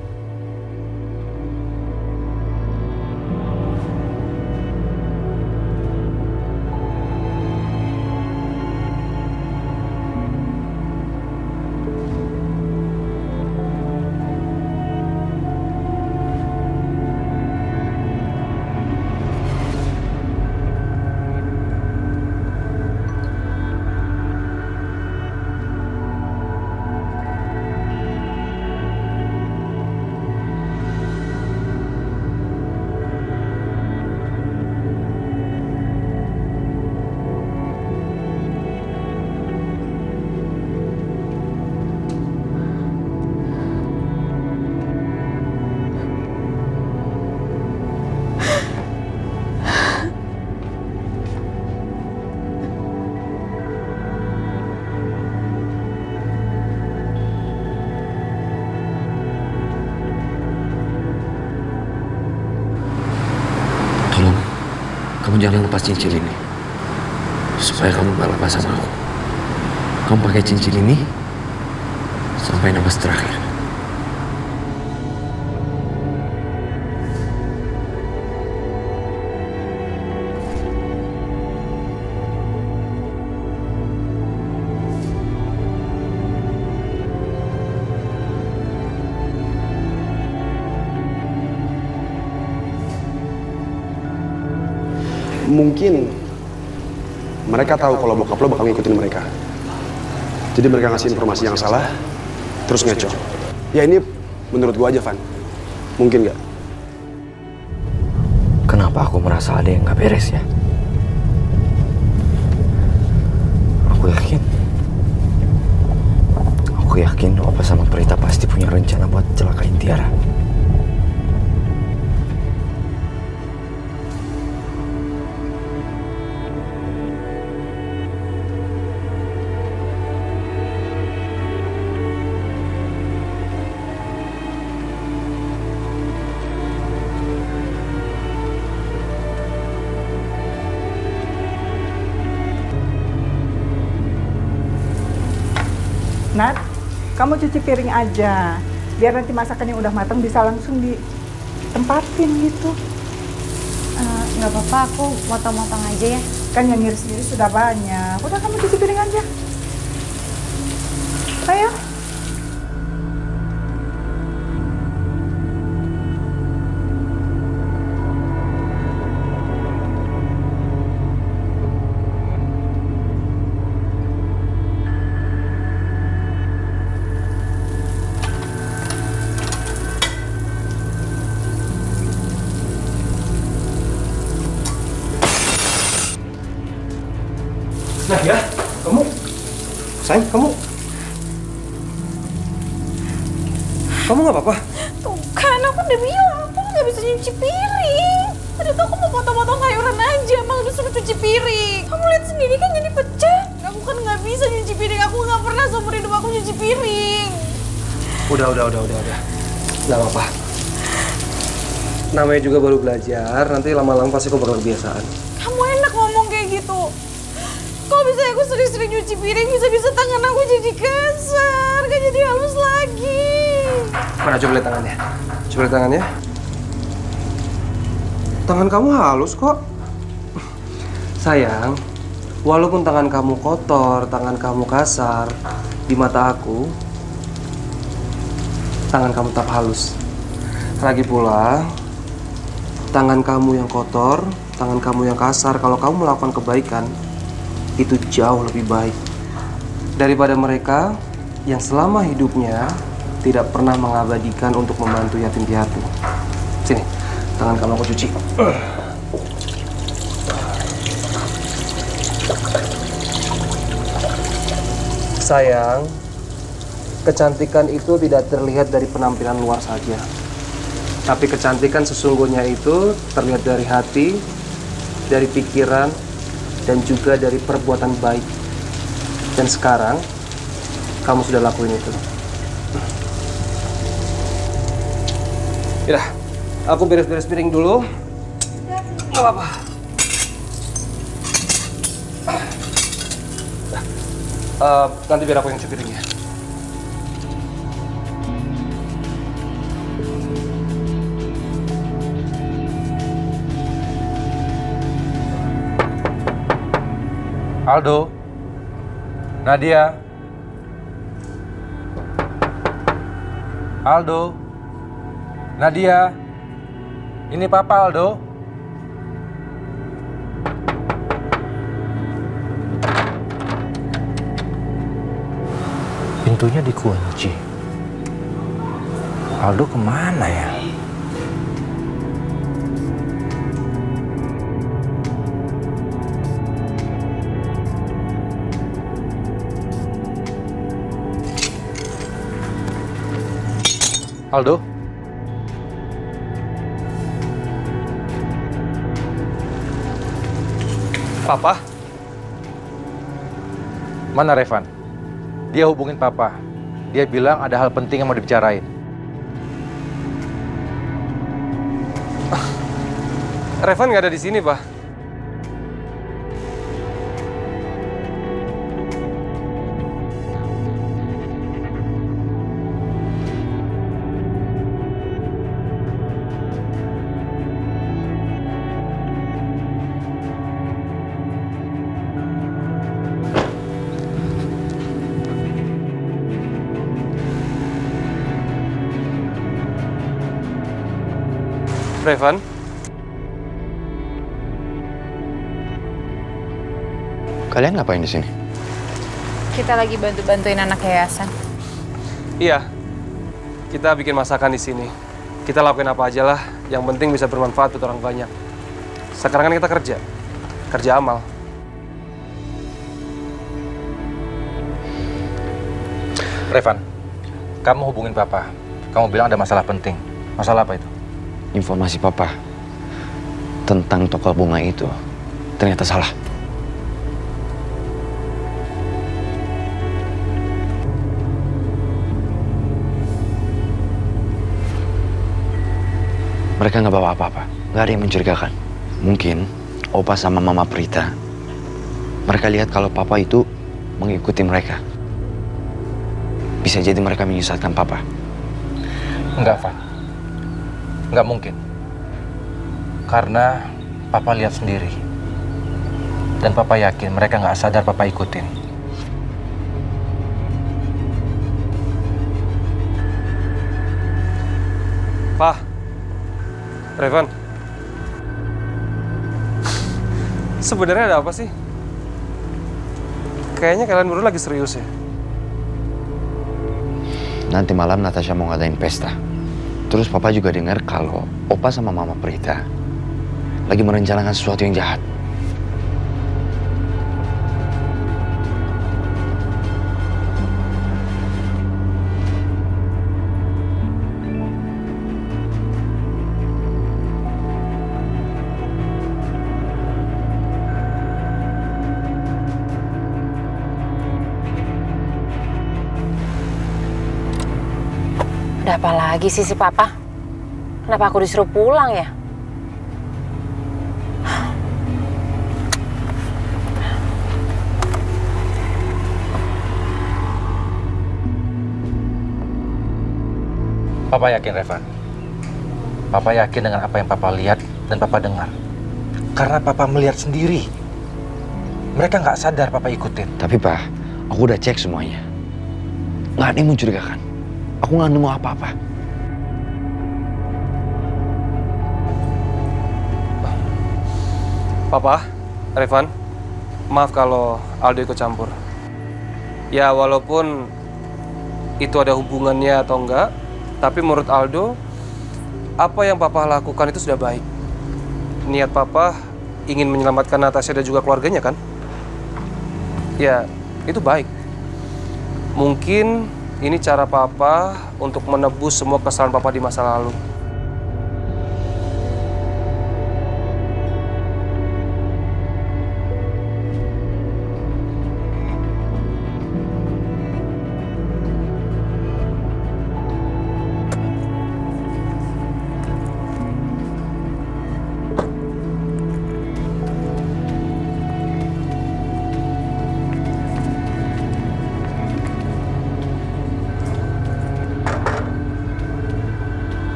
Kamu jangan lepas cincin ini. Supaya kamu gak lepas sama aku. Kamu pakai cincin ini sampai nafas terakhir. Mungkin mereka tahu kalau bokap lo bakal ngikutin mereka. Jadi mereka ngasih informasi yang salah, terus ngecoh. Ya ini menurut gua aja, Van. Mungkin nggak? Kenapa aku merasa ada yang gak beres ya? Aku yakin Opa sama Prita pasti punya rencana buat celakain Tiara. Nat, kamu cuci piring aja. Biar nanti masakan yang udah matang bisa langsung ditempatin gitu. Nggak apa-apa, aku motong-motong aja ya. Kan yang ngiris-ngiris sudah banyak. Udah kamu cuci piring aja. Ayo. Nah ya, kamu, sayang, kamu nggak apa-apa? Tuh kan, aku udah bilang, aku nggak bisa nyuci piring. Tadi tuh aku mau potong-potong sayuran aja, malah disuruh cuci piring. Kamu lihat sendiri kan jadi pecah. Aku kan nggak bisa nyuci piring, aku nggak pernah seumur hidup aku nyuci piring. Udah. Nggak apa-apa. Namanya juga baru belajar, nanti lama-lama pasti kau bakal kebiasaan. Kamu enak ngomong kayak gitu. Kok bisa aku sering-sering nyuci piring, bisa-bisa tangan aku jadi kasar, kan jadi halus lagi. Mana coba lihat tangannya. Coba lihat tangannya. Tangan kamu halus kok. Sayang, walaupun tangan kamu kotor, tangan kamu kasar, di mata aku, tangan kamu tetap halus. Lagi pula, tangan kamu yang kotor, tangan kamu yang kasar, kalau kamu melakukan kebaikan, itu jauh lebih baik daripada mereka yang selama hidupnya tidak pernah mengabadikan untuk membantu yatim piatu. Sini, tangan kamu aku cuci. Sayang, kecantikan itu tidak terlihat dari penampilan luar saja. Tapi kecantikan sesungguhnya itu terlihat dari hati, dari pikiran, dan juga dari perbuatan baik. Dan sekarang, kamu sudah lakuin itu. Yaudah, aku beres-beres piring dulu. Gak apa-apa. Nanti biar aku yang cuci piringnya. Aldo, Nadia, Aldo, Nadia, ini Papa Aldo. Pintunya dikunci. Aldo kemana ya? Aldo? Papa? Mana Revan? Dia hubungin Papa. Dia bilang ada hal penting yang mau dibicarain. Revan nggak ada di sini, Pak. Revan? Kalian ngapain di sini? Kita lagi bantu-bantuin anak yayasan. Iya. Kita bikin masakan di sini. Kita lakuin apa aja lah, yang penting bisa bermanfaat buat orang banyak. Sekarang kan kita kerja amal. Revan, kamu hubungin Papa. Kamu bilang ada masalah penting. Masalah apa itu? Informasi Papa tentang toko bunga itu ternyata salah. Mereka nggak bawa apa-apa, nggak ada yang mencurigakan. Mungkin Opa sama Mama Prita, mereka lihat kalau Papa itu mengikuti mereka. Bisa jadi mereka menyesatkan Papa. Enggak, Van. Enggak mungkin. Karena Papa lihat sendiri. Dan Papa yakin mereka nggak sadar Papa ikutin. Pak, Revan. Sebenarnya ada apa sih? Kayaknya kalian berdua lagi serius ya? Nanti malam Natasha mau ngadain pesta. Terus Papa juga dengar kalau Opa sama Mama Prita lagi merencanakan sesuatu yang jahat. Ada apa lagi sih si Papa? Kenapa aku disuruh pulang ya? Papa yakin, Revan. Papa yakin dengan apa yang Papa lihat dan Papa dengar. Karena Papa melihat sendiri. Mereka nggak sadar Papa ikutin. Tapi Pak, aku udah cek semuanya. Nggak ada yang mencurigakan. Aku nggak nemu apa-apa. Papa, Revan, maaf kalau Aldo ikut campur. Ya walaupun itu ada hubungannya atau enggak, tapi menurut Aldo, apa yang Papa lakukan itu sudah baik. Niat Papa ingin menyelamatkan Natasha dan juga keluarganya kan? Ya, itu baik. Mungkin ini cara Papa untuk menebus semua kesalahan Papa di masa lalu.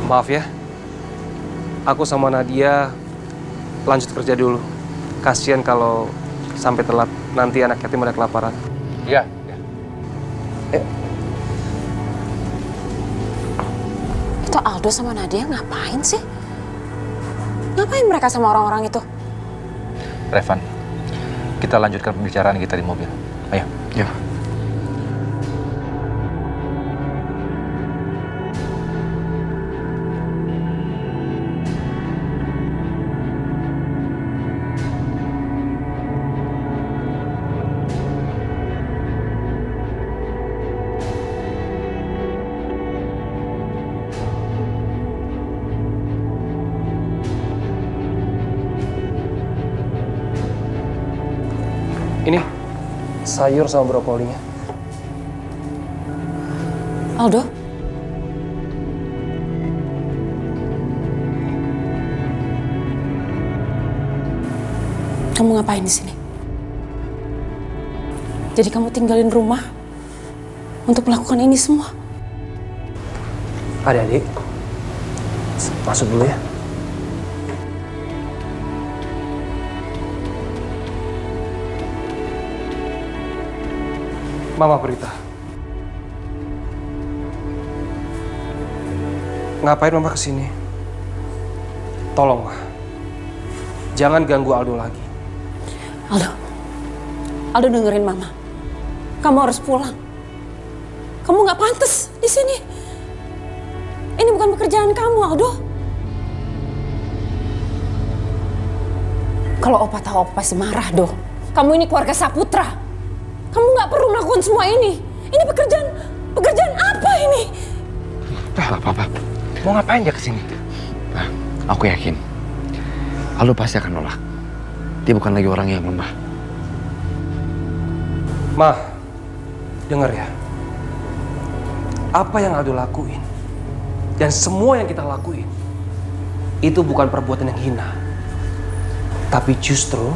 Maaf ya, aku sama Nadia lanjut kerja dulu. Kasian kalau sampai telat, nanti anak yatim ada kelaparan. Iya. Itu Aldo sama Nadia ngapain sih? Ngapain mereka sama orang-orang itu? Revan, kita lanjutkan pembicaraan kita di mobil. Ayo. Ya. Ini sayur sama brokolinya. Aldo? Kamu ngapain di sini? Jadi kamu tinggalin rumah untuk melakukan ini semua? Adik-adik, masuk dulu ya. Mama Prita. Ngapain Mama kesini? Tolong, Ma. Jangan ganggu Aldo lagi. Aldo dengerin Mama. Kamu harus pulang. Kamu nggak pantas di sini. Ini bukan pekerjaan kamu, Aldo. Kalau Opa tahu, Opa pasti marah, Do. Kamu ini keluarga Saputra. Kamu nggak perlu melakukan semua ini. Ini pekerjaan apa ini? Papa. Mau ngapain dia kesini? Pak, aku yakin Aldo pasti akan nolak. Dia bukan lagi orang yang lemah. Ma, dengar ya. Apa yang Aldo lakuin dan semua yang kita lakuin itu bukan perbuatan yang hina. Tapi justru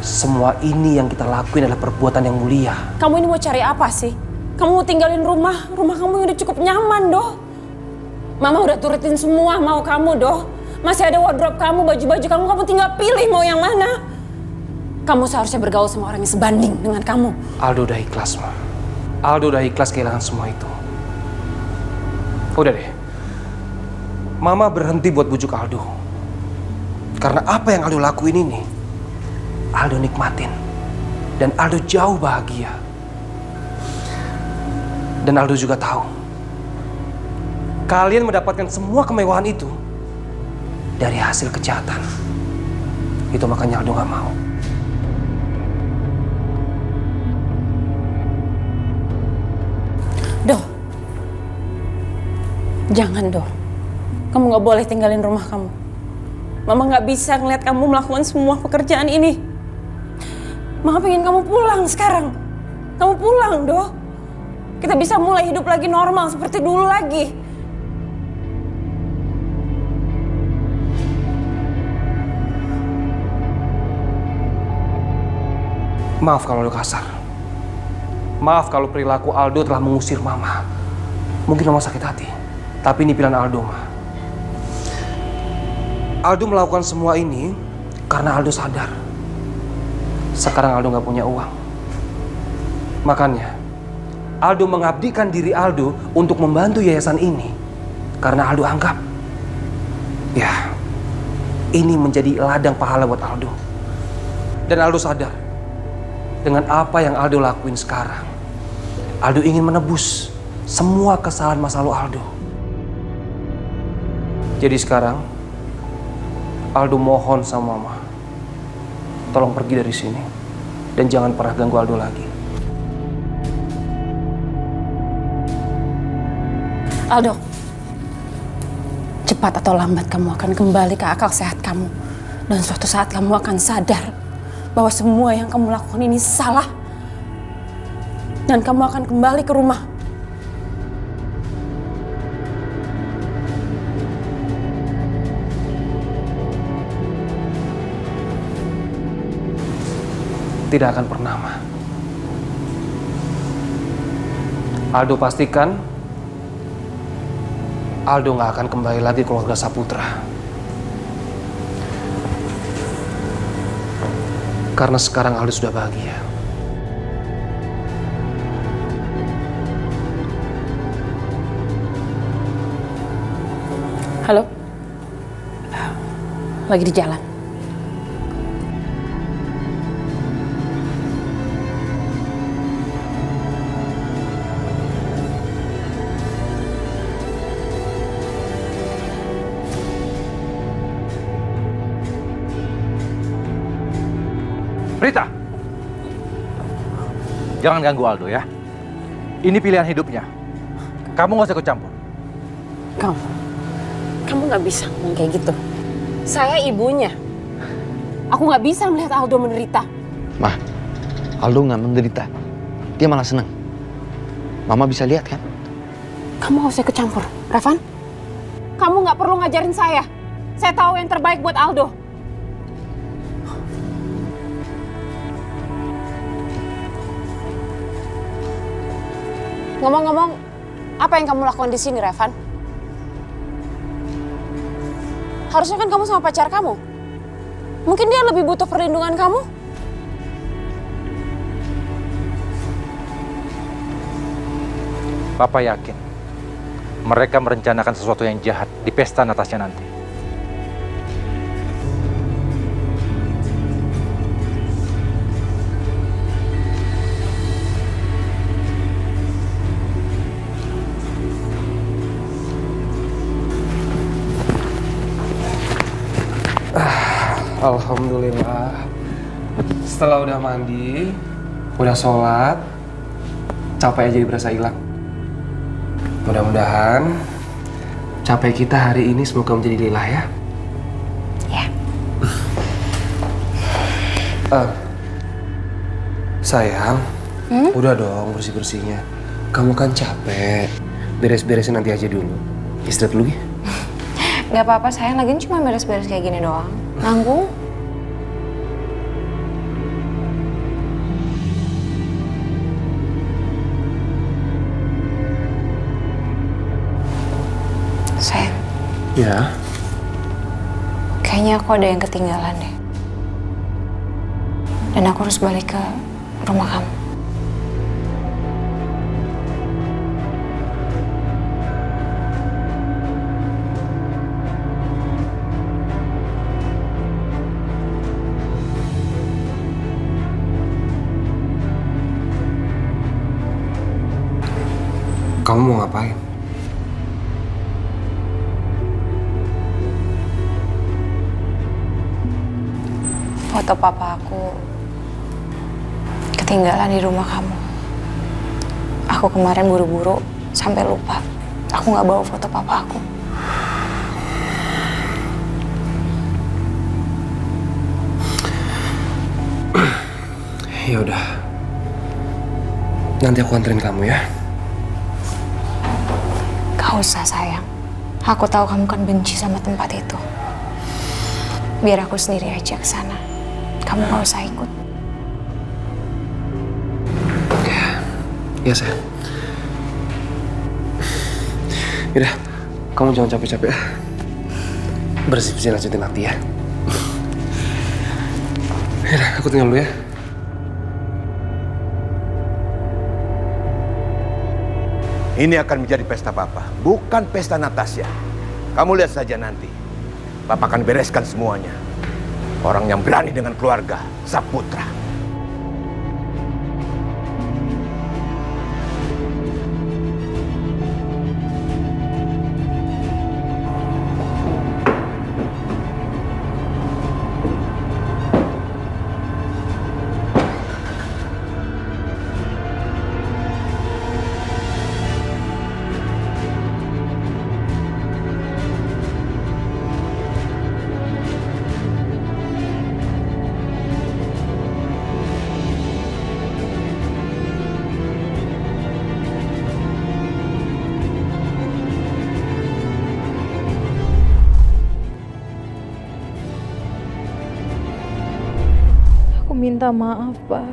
semua ini yang kita lakuin adalah perbuatan yang mulia. Kamu ini mau cari apa sih? Kamu mau tinggalin rumah kamu yang udah cukup nyaman, Do. Mama udah turutin semua mau kamu, Do. Masih ada wardrobe kamu, baju-baju kamu tinggal pilih mau yang mana. Kamu seharusnya bergaul sama orang yang sebanding dengan kamu. Aldo udah ikhlas, Ma. Aldo udah ikhlas kehilangan semua itu. Udah deh. Mama berhenti buat bujuk Aldo. Karena apa yang Aldo lakuin ini, Aldo nikmatin. Dan Aldo jauh bahagia. Dan Aldo juga tahu, kalian mendapatkan semua kemewahan itu dari hasil kejahatan. Itu makanya Aldo gak mau. Do, jangan, Do. Kamu gak boleh tinggalin rumah kamu. Mama gak bisa ngeliat kamu melakukan semua pekerjaan ini. Mama pengen kamu pulang sekarang. Kamu pulang, Do. Kita bisa mulai hidup lagi normal seperti dulu lagi. Maaf kalau Aldo kasar. Maaf kalau perilaku Aldo telah mengusir Mama. Mungkin Mama sakit hati. Tapi ini pilihan Aldo, Ma. Aldo melakukan semua ini karena Aldo sadar sekarang Aldo gak punya uang. Makanya Aldo mengabdikan diri Aldo untuk membantu yayasan ini karena Aldo anggap, ya, ini menjadi ladang pahala buat Aldo. Dan Aldo sadar dengan apa yang Aldo lakuin sekarang, Aldo ingin menebus semua kesalahan masa lalu Aldo. Jadi sekarang Aldo mohon sama Mama, tolong pergi dari sini dan jangan pernah ganggu Aldo lagi. Aldo, cepat atau lambat kamu akan kembali ke akal sehat kamu. Dan suatu saat kamu akan sadar bahwa semua yang kamu lakukan ini salah. Dan kamu akan kembali ke rumah. Tidak akan pernah, Ma. Aldo pastikan Aldo gak akan kembali lagi ke keluarga Saputra. Karena sekarang Aldo sudah bahagia. Halo? Lagi di jalan. Prita, jangan ganggu Aldo ya. Ini pilihan hidupnya. Kamu gak usah ikut campur. Kamu gak bisa ngomong kayak gitu. Saya ibunya. Aku gak bisa melihat Aldo menderita. Ma, Aldo gak menderita. Dia malah senang. Mama bisa lihat kan? Kamu gak usah ikut campur, Revan. Kamu gak perlu ngajarin saya. Saya tahu yang terbaik buat Aldo. Ngomong-ngomong, apa yang kamu lakukan di sini, Revan? Harusnya kan kamu sama pacar kamu. Mungkin dia lebih butuh perlindungan kamu. Papa yakin mereka merencanakan sesuatu yang jahat di pesta Natasha nanti. Alhamdulillah. Setelah udah mandi, udah sholat, capek jadi berasa hilang. Mudah-mudahan capek kita hari ini semoga menjadi lillah ya. Ya. Sayang, udah dong bersih-bersihnya. Kamu kan capek. Beres-beresin nanti aja dulu. Istirahat dulu ya. Gak apa-apa sayang, lagian cuma beres-beres kayak gini doang. Nanggung. Sayang. Ya. Kayaknya aku ada yang ketinggalan deh. Dan aku harus balik ke rumah kamu. Kamu mau ngapain? Foto papa aku ketinggalan di rumah kamu. Aku kemarin buru-buru sampai lupa. Aku nggak bawa foto papa aku. Ya udah. Nanti aku anterin kamu ya. Gak usah sayang. Aku tahu kamu kan benci sama tempat itu. Biar aku sendiri aja ke sana. Kamu gak usah ikut. Ya sayang. Yaudah, kamu jangan capek-capek ya. Bersih-bersih lanjutin nanti ya. Yaudah, aku tinggal dulu ya. Ini akan menjadi pesta Papa, bukan pesta Natasha. Kamu lihat saja nanti. Papa akan bereskan semuanya. Orang yang berani dengan keluarga, Saputra. Minta maaf, Pak.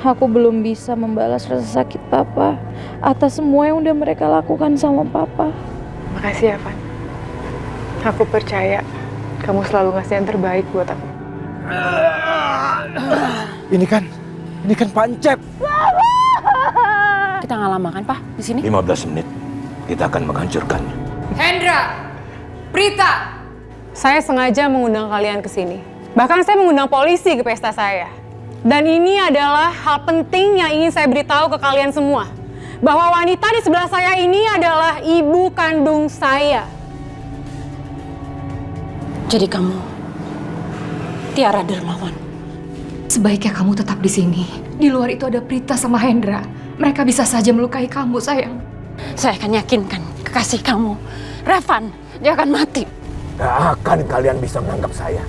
Aku belum bisa membalas rasa sakit Papa atas semua yang udah mereka lakukan sama Papa. Makasih ya, Van. Aku percaya kamu selalu ngasih yang terbaik buat aku. Ini kan Pancep. Kita nggak lama kan, Pak, di sini? 15 menit, kita akan menghancurkannya. Hendra, Prita, saya sengaja mengundang kalian ke sini. Bahkan saya mengundang polisi ke pesta saya. Dan ini adalah hal penting yang ingin saya beritahu ke kalian semua. Bahwa wanita di sebelah saya ini adalah ibu kandung saya. Jadi kamu Tiara Dermawan. Sebaiknya kamu tetap di sini. Di luar itu ada Prita sama Hendra. Mereka bisa saja melukai kamu, sayang. Saya akan yakinkan kekasih kamu, Revan, dia akan mati. Gak akan kalian bisa menangkap saya.